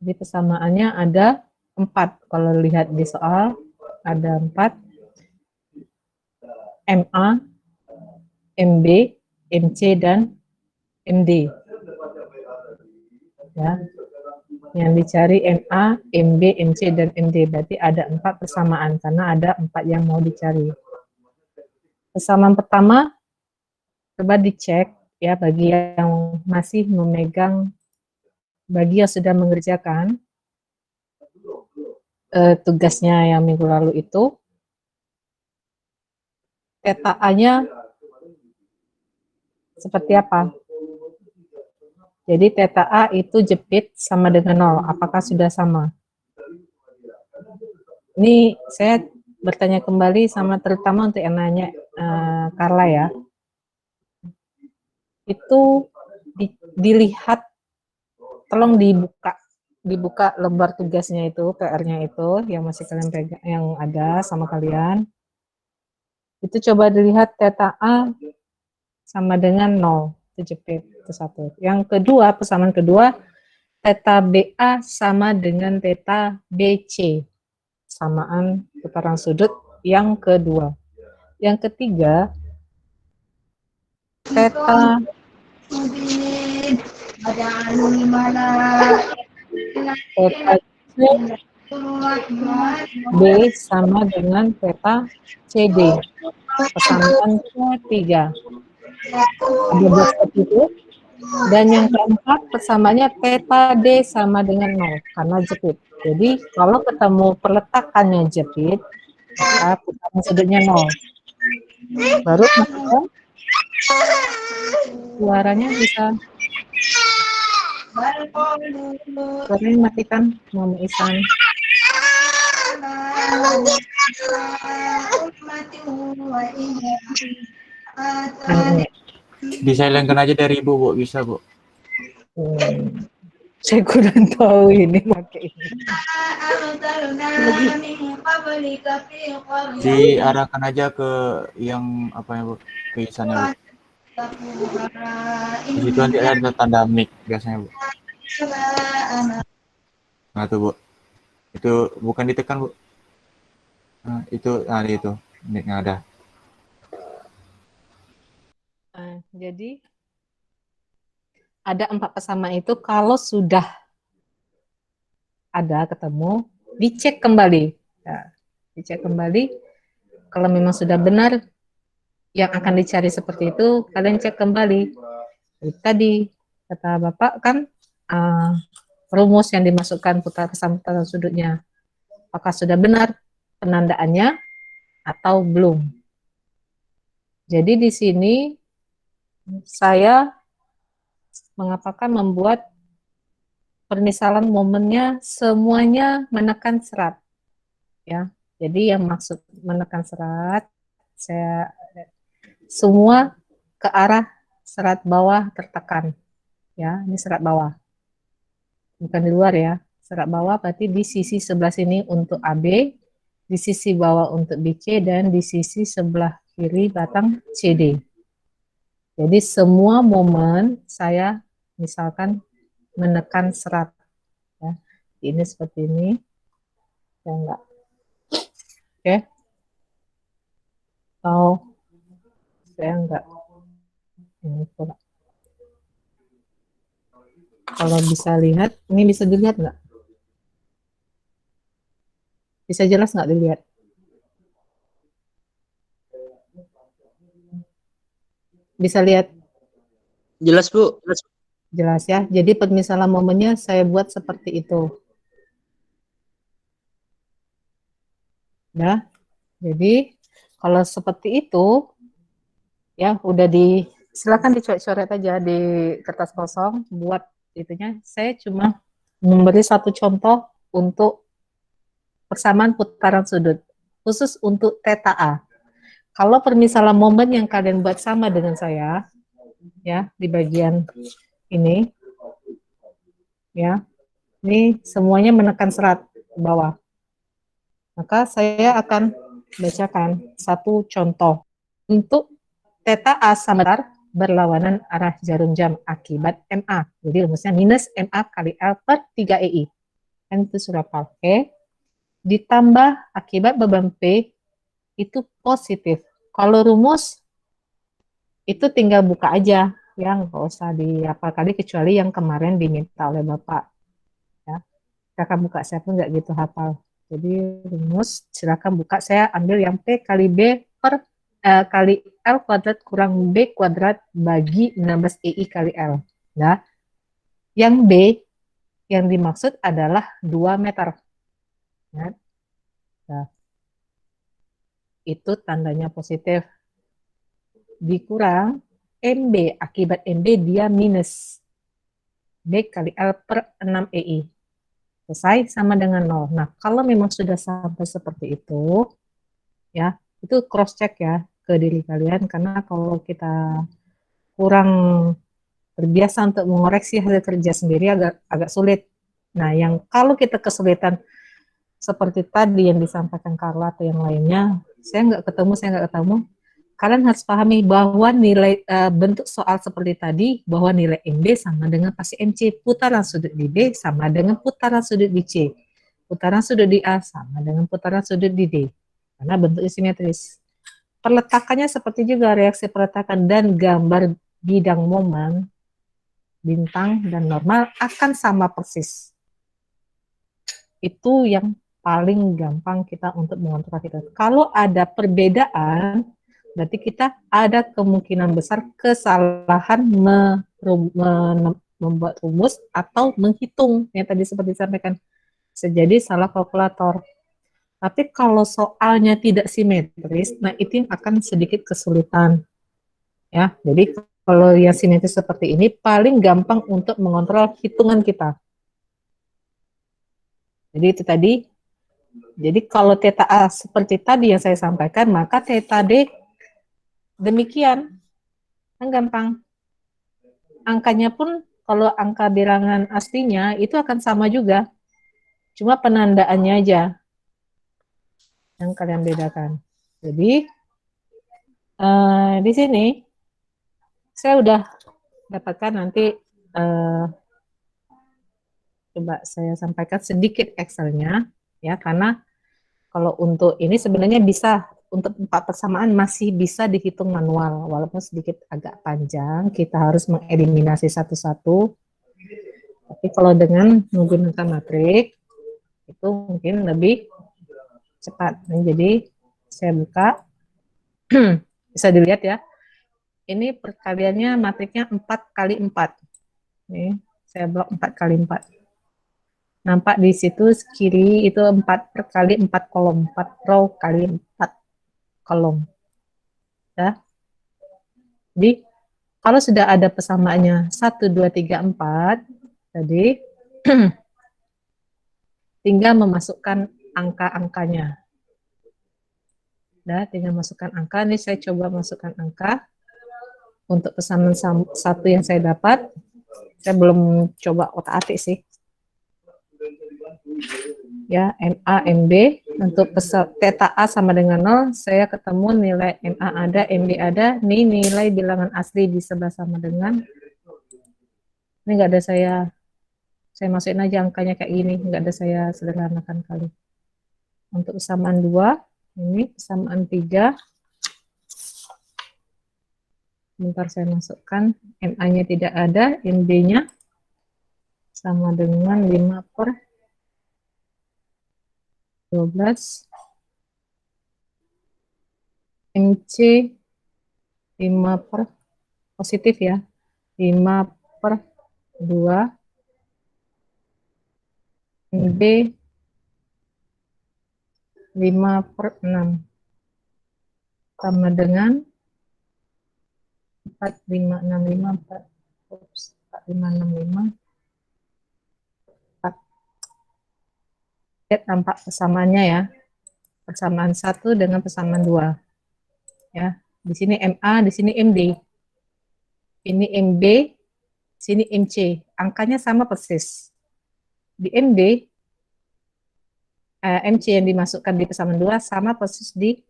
Jadi persamaannya ada 4. Kalau lihat di soal ada 4. MA, MB, MC, dan MD. Ya. Yang dicari MA, MB, MC, dan MD. Berarti ada 4 persamaan, karena ada 4 yang mau dicari. Persamaan pertama, coba dicek ya bagi yang masih memegang, bagi yang sudah mengerjakan tugasnya yang minggu lalu itu, theta A-nya seperti apa? Jadi theta A itu jepit sama dengan 0. Apakah sudah sama? Ini saya bertanya kembali sama terutama untuk yang nanya Carla ya. Itu dilihat, tolong dibuka lembar tugasnya itu, PR-nya itu yang masih kalian pegang, yang ada sama kalian. Itu coba dilihat theta A sama dengan 0, itu jepit, itu 1. Yang kedua, persamaan kedua, theta BA sama dengan theta BC, samaan putaran sudut yang kedua. Yang ketiga, theta B sama dengan theta CD, persamaan ketiga. Ada buat seperti itu. Dan yang keempat, persamaannya theta D sama dengan 0, karena jepit. Jadi kalau ketemu perletakannya jepit, maka putaran sudutnya 0. Baru masukkan, suaranya bisa, suaranya matikan, Mama Isan. Disilentkan aja dari Ibu, Bu. Bisa, Bu. Saya kurang tahu ini pakai ini. Diarahkan aja ke yang apa ya, Bu? Ke Isannya, Bu. Di situ nanti ada tanda mic biasanya, Bu. Nah, tuh, Bu. Itu bukan ditekan, Bu. Itu ini ada. Jadi ada 4 pesamaan itu kalau sudah ada ketemu, dicek kembali. Ya, dicek kembali. Kalau memang sudah benar yang akan dicari seperti itu, kalian cek kembali. Tadi kata Bapak kan rumus yang dimasukkan putaran sudutnya, apakah sudah benar penandaannya atau belum. Jadi di sini saya mengatakan membuat permisalan momennya semuanya menekan serat, ya. Jadi yang maksud menekan serat, saya semua ke arah serat bawah tertekan, ya. Ini serat bawah, bukan di luar ya. Serat bawah berarti di sisi sebelah sini untuk AB, di sisi bawah untuk BC, dan di sisi sebelah kiri batang CD. Jadi semua momen saya misalkan menekan serat, ya. Ini seperti ini, ya enggak. Oke. Atau saya enggak. Ini pula. Kalau bisa lihat, ini bisa dilihat enggak? Bisa jelas nggak dilihat? Bisa lihat? Jelas, Bu. Jelas ya. Jadi permisalan momennya saya buat seperti itu. Ya. Jadi kalau seperti itu, ya udah silakan dicoret-coret aja di kertas kosong buat itunya. Saya cuma memberi satu contoh untuk persamaan putaran sudut khusus untuk theta A. Kalau permisalan momen yang kalian buat sama dengan saya, ya di bagian ini, ya ini semuanya menekan serat ke bawah. Maka saya akan bacakan satu contoh untuk theta A sama berlawanan arah jarum jam akibat MA. Jadi rumusnya minus MA kali L per 3EI. Kan itu sudah pakai. Ditambah akibat beban P itu positif. Kalau rumus itu tinggal buka aja, ya nggak usah dihafal kali kecuali yang kemarin diminta oleh Bapak. Ya, silakan buka, saya pun nggak gitu hafal. Jadi rumus silakan buka, saya ambil yang P kali B per kali L kuadrat kurang B kuadrat bagi 16 EI kali L. Nah, yang B yang dimaksud adalah 2 meter. Ya. Nah, itu tandanya positif. Dikurang MB, akibat MB dia minus B kali L per 6 EI. Selesai sama dengan 0. Nah, kalau memang sudah sampai seperti itu, ya, itu cross check ya ke diri kalian, karena kalau kita kurang terbiasa untuk mengoreksi hasil kerja sendiri agak sulit. Nah, yang kalau kita kesulitan seperti tadi yang disampaikan Carla atau yang lainnya, saya nggak ketemu, kalian harus pahami bahwa nilai bentuk soal seperti tadi, bahwa nilai MB sama dengan pasti MC, putaran sudut di B sama dengan putaran sudut di C, putaran sudut di A sama dengan putaran sudut di D, karena bentuknya simetris. Peletakannya seperti juga reaksi peletakan dan gambar bidang momen, bintang dan normal akan sama persis. Itu yang paling gampang kita untuk mengontrol kita. Kalau ada perbedaan, berarti kita ada kemungkinan besar kesalahan membuat rumus atau menghitung yang tadi seperti disampaikan. Bisa jadi salah kalkulator. Tapi kalau soalnya tidak simetris, nah itu yang akan sedikit kesulitan. Ya, jadi kalau yang simetris seperti ini paling gampang untuk mengontrol hitungan kita. Jadi itu tadi. Jadi kalau theta A seperti tadi yang saya sampaikan, maka theta D demikian. Kan gampang. Angkanya pun kalau angka bilangan aslinya itu akan sama juga. Cuma penandaannya aja yang kalian bedakan. Jadi di sini saya udah dapatkan nanti coba saya sampaikan sedikit Excel-nya ya, karena Kalau untuk ini sebenarnya bisa, untuk 4 persamaan masih bisa dihitung manual, walaupun sedikit agak panjang, kita harus mengeliminasi satu-satu. Tapi kalau dengan menggunakan matrik, itu mungkin lebih cepat. Nah, jadi saya buka, bisa dilihat ya. Ini perkaliannya matriknya 4 kali 4. Nih, saya blok 4 kali 4. Nampak di situ kiri itu 4 per kali 4 kolom, 4 row kali 4 kolom. Ya. Jadi kalau sudah ada persamaannya 1, 2, 3, 4, jadi tinggal memasukkan angka-angkanya. Nah, tinggal masukkan angka. Ini saya coba masukkan angka. Untuk pesanan satu yang saya dapat, saya belum coba otak-atik sih. Ya, MA, MB, untuk theta A sama dengan 0, saya ketemu nilai MA ada, MB ada, ini nilai bilangan asli di sebelah sama dengan, ini nggak ada saya masukin aja angkanya kayak gini, nggak ada saya sederhanakan kali. Untuk persamaan 2, ini persamaan 3, bentar saya masukkan, MA-nya tidak ada, MB-nya sama dengan 5 per 12, MC 5 per, positif ya, 5 per 2, MB 5 per 6, sama dengan 4565, 4565, 4. Lihat tampak persamaannya ya, persamaan 1 dengan persamaan 2. Ya, di sini MA, di sini MD. Ini MB, sini MC. Angkanya sama persis. Di MD, MC yang dimasukkan di persamaan 2 sama persis di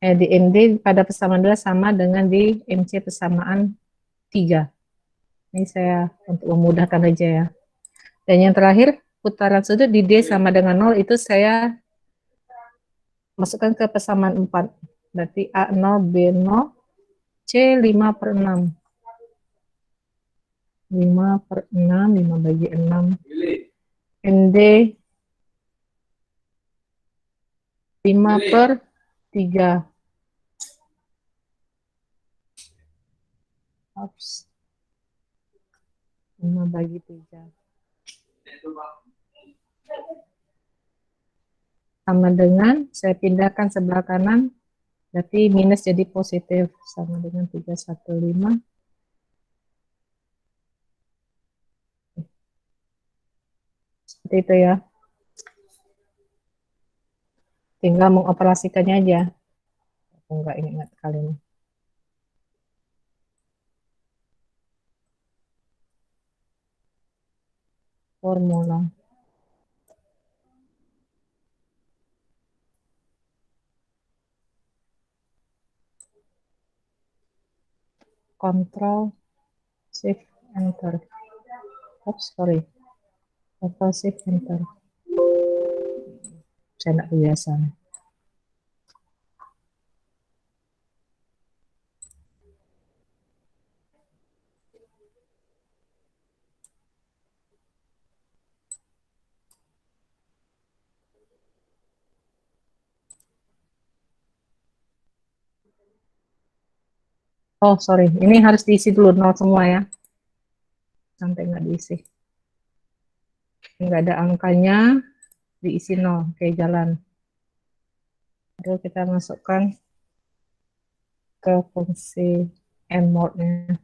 MD pada persamaan 2 sama dengan di MC persamaan 3. Ini saya untuk memudahkan aja ya. Dan yang terakhir, putaran sudut di D sama dengan 0 itu saya masukkan ke persamaan 4. Berarti A0, B0, C 5 per 6. 5 per 6, 5 bagi 6. ND 5 per 3. Oops. 5 bagi 3. Sama dengan, saya pindahkan sebelah kanan, berarti minus jadi positif, sama dengan 315. Seperti itu ya. Tinggal mengoperasikannya aja. Aku nggak ingat kali ini. Formula. Control Shift Enter. Oops, sorry. Control Shift Enter. Saya tidak biasa. Oh, sorry. Ini harus diisi dulu 0 semua ya. Sampai nggak diisi. Nggak ada angkanya, diisi 0. Oke, jalan. Lalu kita masukkan ke fungsi mode-nya.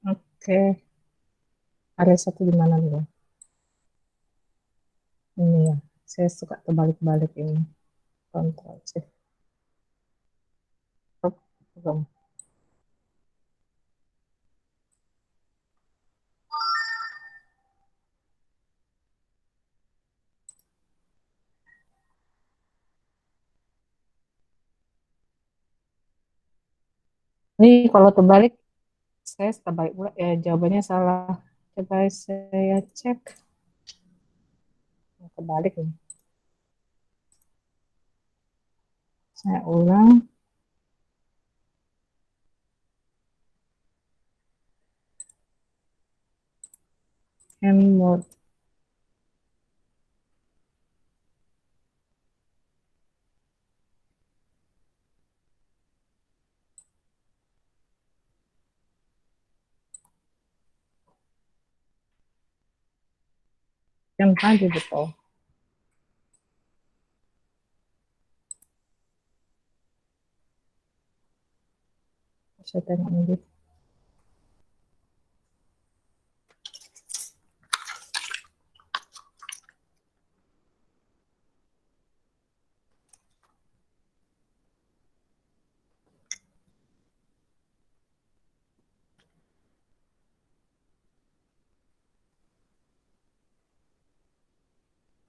Oke. Area 1 di mana dulu? Ini ya. Saya suka terbalik-balik ini. Control Shift. Belum. Ini kalau terbalik, saya terbalik pula. Ya, jawabannya salah. Coba saya cek. kebalik nih. Saya ulang. Hand mode. Yang tadi betul. Saya tengok lagi.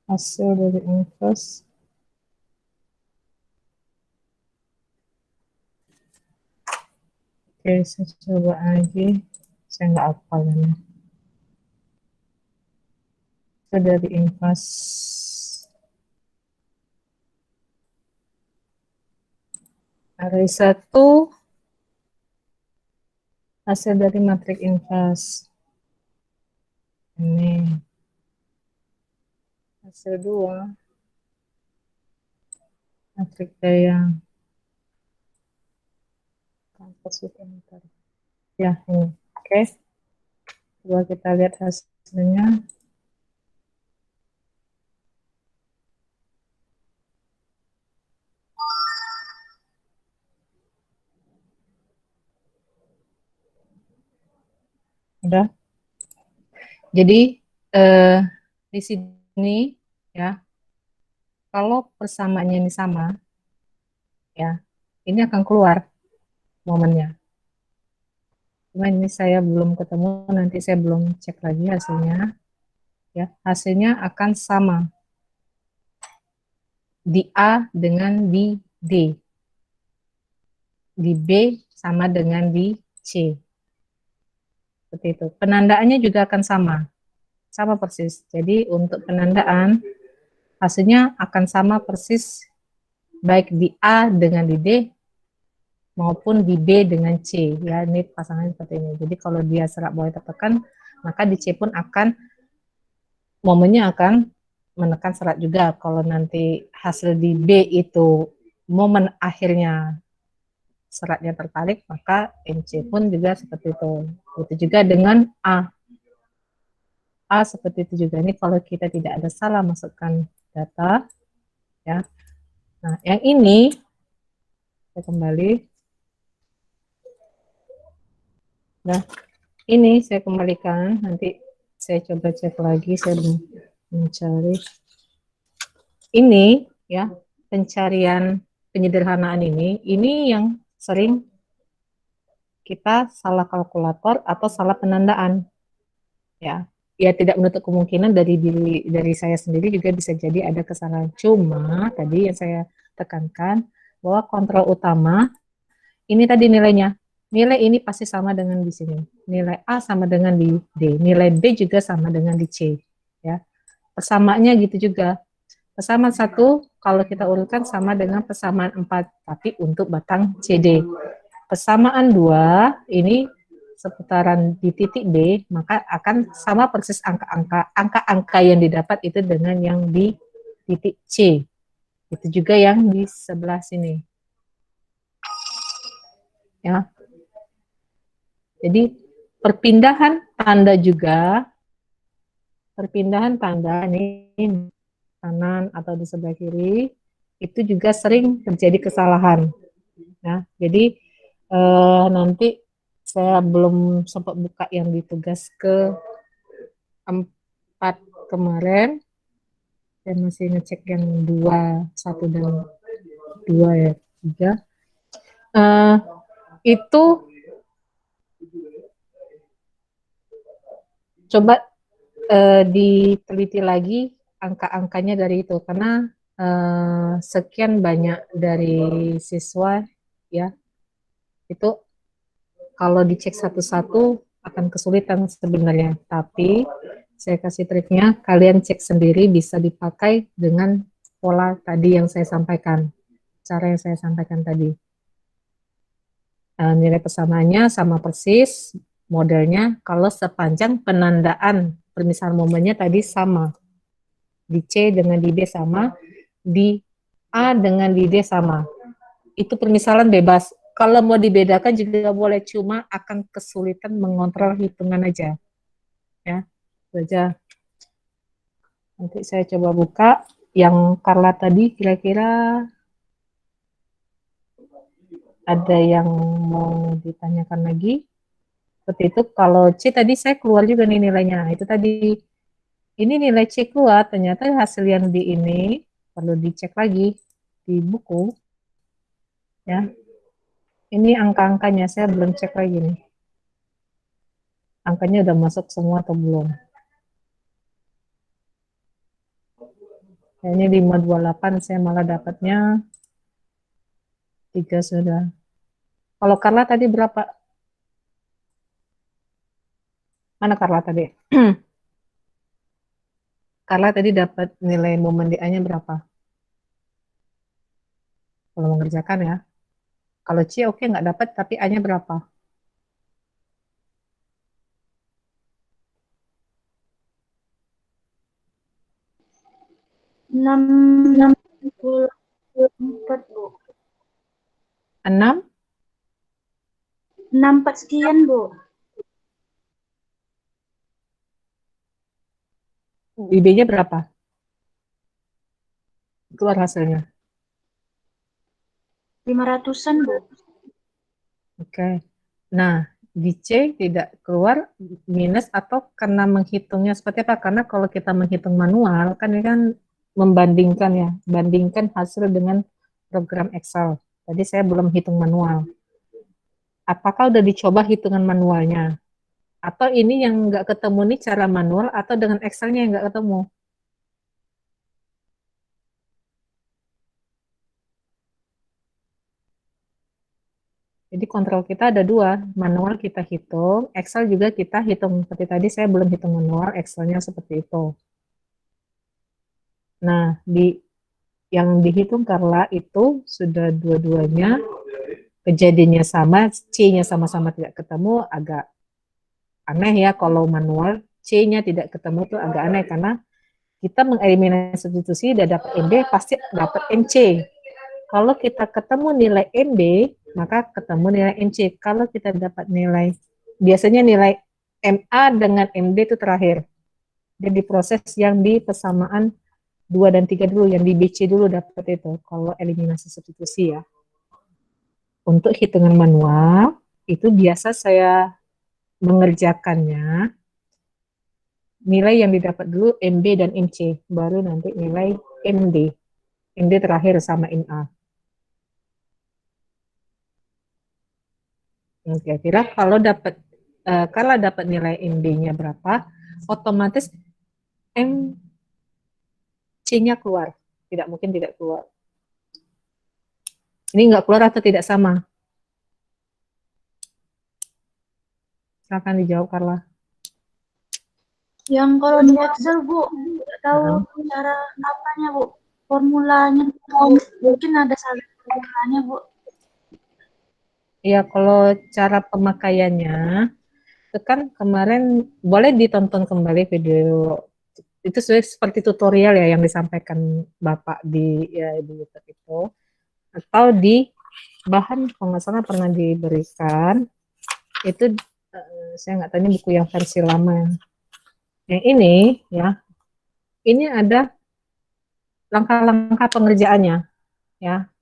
Hasil dari invest. Oke, saya coba lagi. Saya nggak hafal ini. Hasil dari invest. Array 1 hasil dari matrik invest. Ini. Hasil 2 matrik daya. Ya, ini. Oke. Coba kita lihat hasilnya. Udah. Jadi di sini ya, kalau persamaannya ini sama, ya, ini akan keluar momennya. Cuma ini saya belum ketemu, nanti saya belum cek lagi hasilnya. Ya, hasilnya akan sama di A dengan di D, di B sama dengan di C. Seperti itu. Penandaannya juga akan sama persis. Jadi untuk penandaan hasilnya akan sama persis baik di A dengan di D maupun di B dengan C. Ya, ini pasangannya seperti ini. Jadi kalau dia serat bawah tertekan, maka di C pun akan momennya akan menekan serat juga. Kalau nanti hasil di B itu momen akhirnya seratnya tertarik, maka MC pun juga seperti itu. Itu juga dengan A. A seperti itu juga. Ini kalau kita tidak ada salah masukkan data, ya. Nah, yang ini saya kembali. Nah, ini saya kembalikan. Nanti saya coba cek lagi. Saya mencari. Ini, ya, pencarian penyederhanaan ini yang sering kita salah kalkulator atau salah penandaan, ya. Ya, tidak menutup kemungkinan dari saya sendiri juga bisa jadi ada kesalahan. Cuma tadi yang saya tekankan bahwa kontrol utama ini tadi nilainya. Nilai ini pasti sama dengan di sini. Nilai A sama dengan di D. Nilai B juga sama dengan di C, ya. Persamaannya gitu juga. Persamaan 1 kalau kita urutkan sama dengan persamaan 4, tapi untuk batang CD. Persamaan 2 ini seputaran di titik B, maka akan sama persis angka-angka yang didapat itu dengan yang di titik C. Itu juga yang di sebelah sini. Ya. Jadi perpindahan tanda juga, perpindahan tanda ini kanan atau di sebelah kiri, itu juga sering terjadi kesalahan. Nah, jadi nanti saya belum sempat buka yang di tugas ke 4 kemarin. Saya masih ngecek yang 2, 1 dan 2 ya, 3. Itu coba diteliti lagi angka-angkanya dari itu, karena sekian banyak dari siswa, ya, itu kalau dicek satu-satu akan kesulitan sebenarnya. Tapi Saya kasih triknya, kalian cek sendiri bisa dipakai dengan pola tadi yang saya sampaikan, cara yang saya sampaikan tadi. Nilai persamaannya sama persis, modelnya kalau sepanjang penandaan permisalan momennya tadi sama. Di C dengan di D sama, di A dengan di D sama. Itu permisalan bebas. Kalau mau dibedakan juga boleh, cuma akan kesulitan mengontrol hitungan aja. Ya, itu aja. Nanti saya coba buka yang Carla tadi, kira-kira ada yang mau ditanyakan lagi? Seperti itu. Kalau C tadi saya keluar juga nih nilainya. Itu tadi. Ini nilai C keluar, ternyata hasil yang di ini perlu dicek lagi di buku. Ya. Ini angka-angkanya, saya belum cek lagi nih. Angkanya udah masuk semua atau belum. Kayaknya 528 saya malah dapatnya 3 sudah. Kalau Carla tadi berapa? Mana Carla tadi? Carla tadi dapat nilai momen DA-nya berapa? Kalau mengerjakan ya. Kalau C oke nggak dapat, tapi A-nya berapa? 64, Bu. 6? 64 sekian, Bu. IB-nya berapa? Keluar hasilnya. 500-an, Bu. Oke. Nah, di C tidak keluar minus atau karena menghitungnya seperti apa? Karena kalau kita menghitung manual, kan ini kan membandingkan ya, bandingkan hasil dengan program Excel. Tadi saya belum hitung manual. Apakah udah dicoba hitungan manualnya? Atau ini yang nggak ketemu nih cara manual atau dengan Excel-nya yang nggak ketemu? Jadi kontrol kita ada dua, manual kita hitung, Excel juga kita hitung. Seperti tadi saya belum hitung manual, Excel-nya seperti itu. Nah, yang dihitung Carla itu sudah dua-duanya kejadiannya sama, C-nya sama-sama tidak ketemu, agak aneh ya. Kalau manual C-nya tidak ketemu itu agak aneh karena kita mengeliminasi substitusi udah dapat MB pasti dapat MC. Kalau kita ketemu nilai MB, maka ketemu nilai MC. Kalau kita dapat nilai, biasanya nilai MA dengan MD itu terakhir. Jadi proses yang di persamaan 2 dan 3 dulu, yang di BC dulu dapat itu, kalau eliminasi substitusi ya. Untuk hitungan manual, itu biasa saya mengerjakannya, nilai yang didapat dulu MB dan MC, baru nanti nilai MD. MD terakhir sama MA. Kira-kira kalau dapat nilai MD-nya berapa, otomatis MC-nya keluar. Tidak mungkin tidak keluar. Ini nggak keluar atau tidak sama? Silakan dijawab, Carla. Yang kalau di Excel, Bu, nggak tahu cara apanya, Bu. Formulanya, mungkin ada salah formulanya, Bu. Ya, kalau cara pemakaiannya, itu kan kemarin boleh ditonton kembali video itu seperti tutorial ya yang disampaikan Bapak di YouTube itu, atau di bahan kalau nggak salah pernah diberikan itu, saya nggak tahu ini buku yang versi lama. Yang ini ya, ini ada langkah-langkah pengerjaannya ya.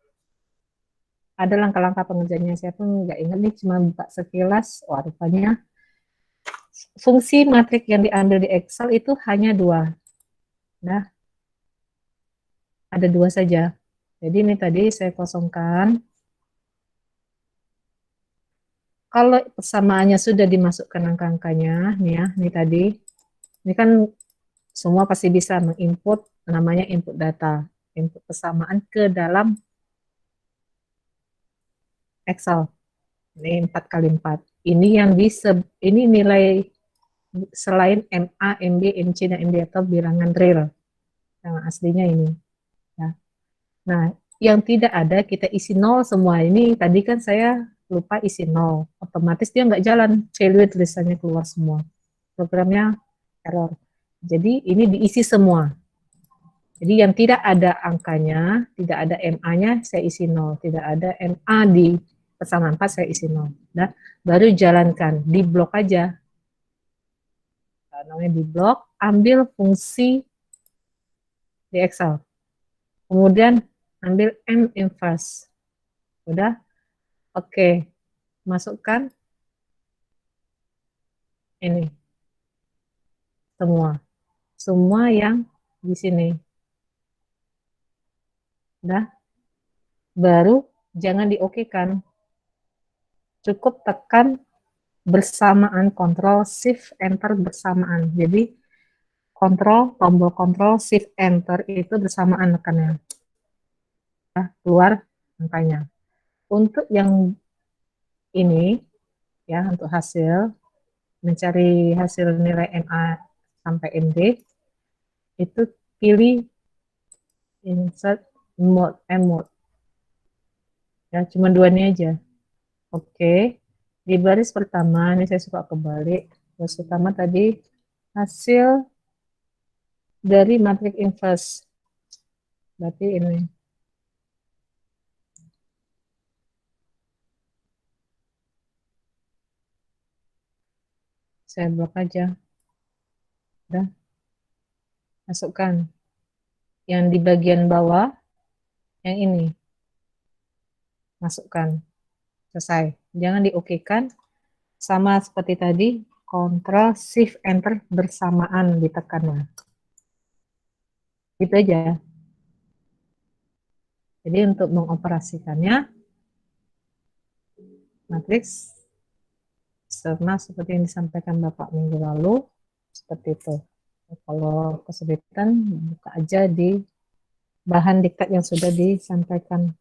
Ada langkah-langkah pengerjaannya, saya pun nggak ingat nih, cuma buka sekilas, wah rupanya fungsi matrik yang diambil di Excel itu hanya 2. Nah, ada 2 saja. Jadi ini tadi saya kosongkan. Kalau persamaannya sudah dimasukkan angka-angkanya, nih ya, ini tadi, ini kan semua pasti bisa menginput, namanya input data, input persamaan ke dalam Excel. Ini 4 kali 4. Ini yang ini nilai selain MA, MB, MC, dan MD atau bilangan real. Yang aslinya ini. Ya. Nah, yang tidak ada kita isi 0 semua. Ini tadi kan saya lupa isi 0. Otomatis dia nggak jalan. Value tulisannya keluar semua. Programnya error. Jadi ini diisi semua. Jadi yang tidak ada angkanya, tidak ada MA-nya, saya isi 0. Tidak ada MA di pesanan 4, saya isi 0. Nah, baru jalankan, di blok aja. Namanya di blok, ambil fungsi di Excel. Kemudian ambil M inverse. Udah? Oke. Masukkan ini. Semua. Semua yang di sini. Udah? Baru jangan di-oke-kan. Cukup tekan bersamaan, Ctrl Shift Enter bersamaan. Jadi tombol Ctrl Shift Enter itu bersamaan tekannya. Nah, keluar angkanya. Untuk yang ini ya, untuk hasil mencari hasil nilai MA sampai MD itu pilih insert mode mode. Ya, cuma dua ini aja. Oke. Di baris pertama, ini saya suka kebalik. Baris pertama tadi hasil dari matriks inverse. Berarti ini. Saya blok aja. Udah. Masukkan. Yang di bagian bawah, yang ini. Masukkan. Selesai. Jangan di-oke-kan. Sama seperti tadi, Ctrl Shift Enter bersamaan ditekannya. Gitu aja. Jadi untuk mengoperasikannya, matriks sama seperti yang disampaikan Bapak minggu lalu, seperti itu. Kalau kesulitan, buka aja di bahan diktat yang sudah disampaikan.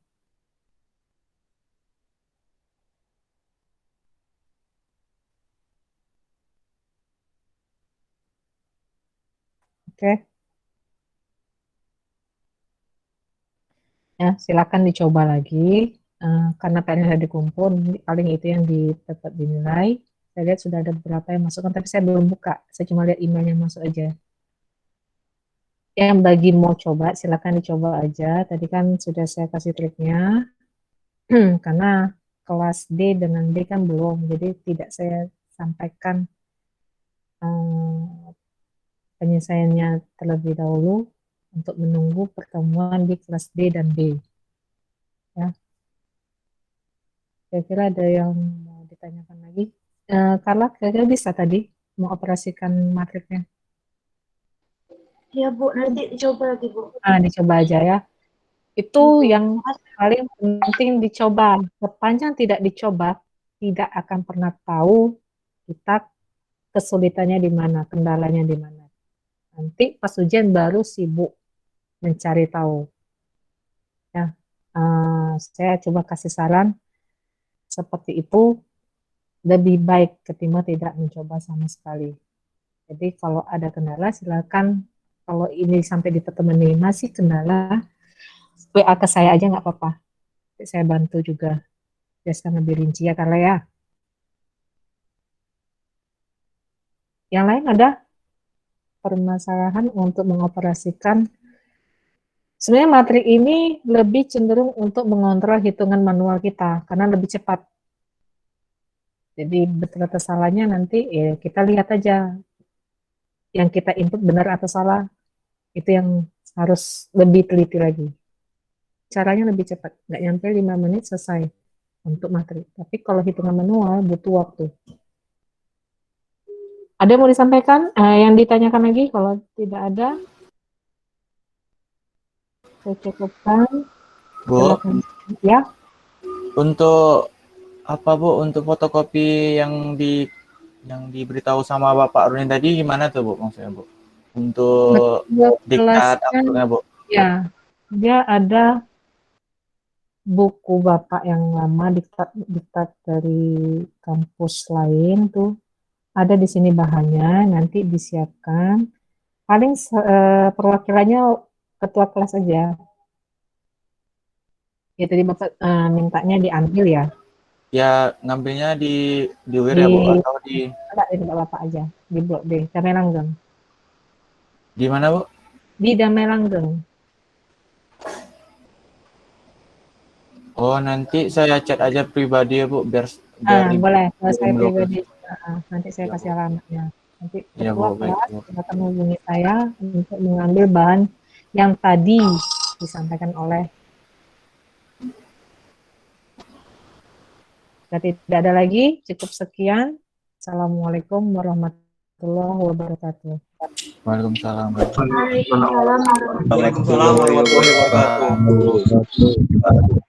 Oke. Ya, silakan dicoba lagi. Karena PR-nya sudah dikumpul, paling itu yang dapat dinilai. Saya lihat sudah ada beberapa yang masukkan, tapi saya belum buka. Saya cuma lihat email yang masuk aja. Yang bagi mau coba, silakan dicoba aja. Tadi kan sudah saya kasih triknya. Karena kelas D dengan D kan belum, jadi tidak saya sampaikan penyelesaiannya terlebih dahulu untuk menunggu pertemuan di kelas D dan B. Ya. Kira-kira ada yang mau ditanyakan lagi? Carla, kira-kira bisa tadi mengoperasikan matriksnya? Ya Bu, nanti dicoba lagi Bu. Dicoba aja ya. Itu yang paling penting dicoba. Sepanjang tidak dicoba, tidak akan pernah tahu kita kesulitannya di mana, kendalanya di mana. Nanti pas ujian baru sibuk mencari tahu. Ya, saya coba kasih saran seperti itu lebih baik ketimbang tidak mencoba sama sekali. Jadi kalau ada kendala silakan, kalau ini sampai di pertemuan ini masih kendala, WA ke saya aja nggak apa-apa. Saya bantu juga. Biasanya lebih rinci ya Carla ya. Yang lain ada permasalahan untuk mengoperasikan. Sebenarnya matrik ini lebih cenderung untuk mengontrol hitungan manual kita karena lebih cepat. Jadi betul atau salahnya nanti ya kita lihat aja yang kita input benar atau salah. Itu yang harus lebih teliti lagi. Caranya lebih cepat, nggak nyampe 5 menit selesai untuk matrik. Tapi kalau hitungan manual butuh waktu. Ada yang mau disampaikan? Yang ditanyakan lagi? Kalau tidak ada, saya cukupkan. Bu, Silakan. Ya. untuk apa Bu? Untuk fotokopi yang diberitahu sama Bapak Runin tadi gimana tuh Bu maksudnya Bu? Untuk diktat akunnya Bu? Ya, dia ada buku Bapak yang lama diktat dari kampus lain tuh. ada di sini bahannya, nanti disiapkan. Paling perwakilannya ketua kelas aja. Ya tadi Bapak mintanya diambil ya. Ya ngambilnya di UIR ya Bu atau di Enggak, di tempat Bapak aja, di Blok B, Damai Langgeng. di mana Bu? Di Damai Langgeng. Oh nanti saya chat aja pribadi ya Bu biar Boleh, kalau saya belum pribadi, nanti saya Ya, kasih Bu. alamatnya. Nanti Ya, ketua Bu, baik, kelas Bu. akan menghubungi saya untuk mengambil bahan yang tadi disampaikan oleh. Jadi tidak ada lagi, cukup sekian. Assalamualaikum warahmatullahi wabarakatuh. Waalaikumsalam. Waalaikumsalam warahmatullahi Waalaikumsalam warahmatullahi wabarakatuh.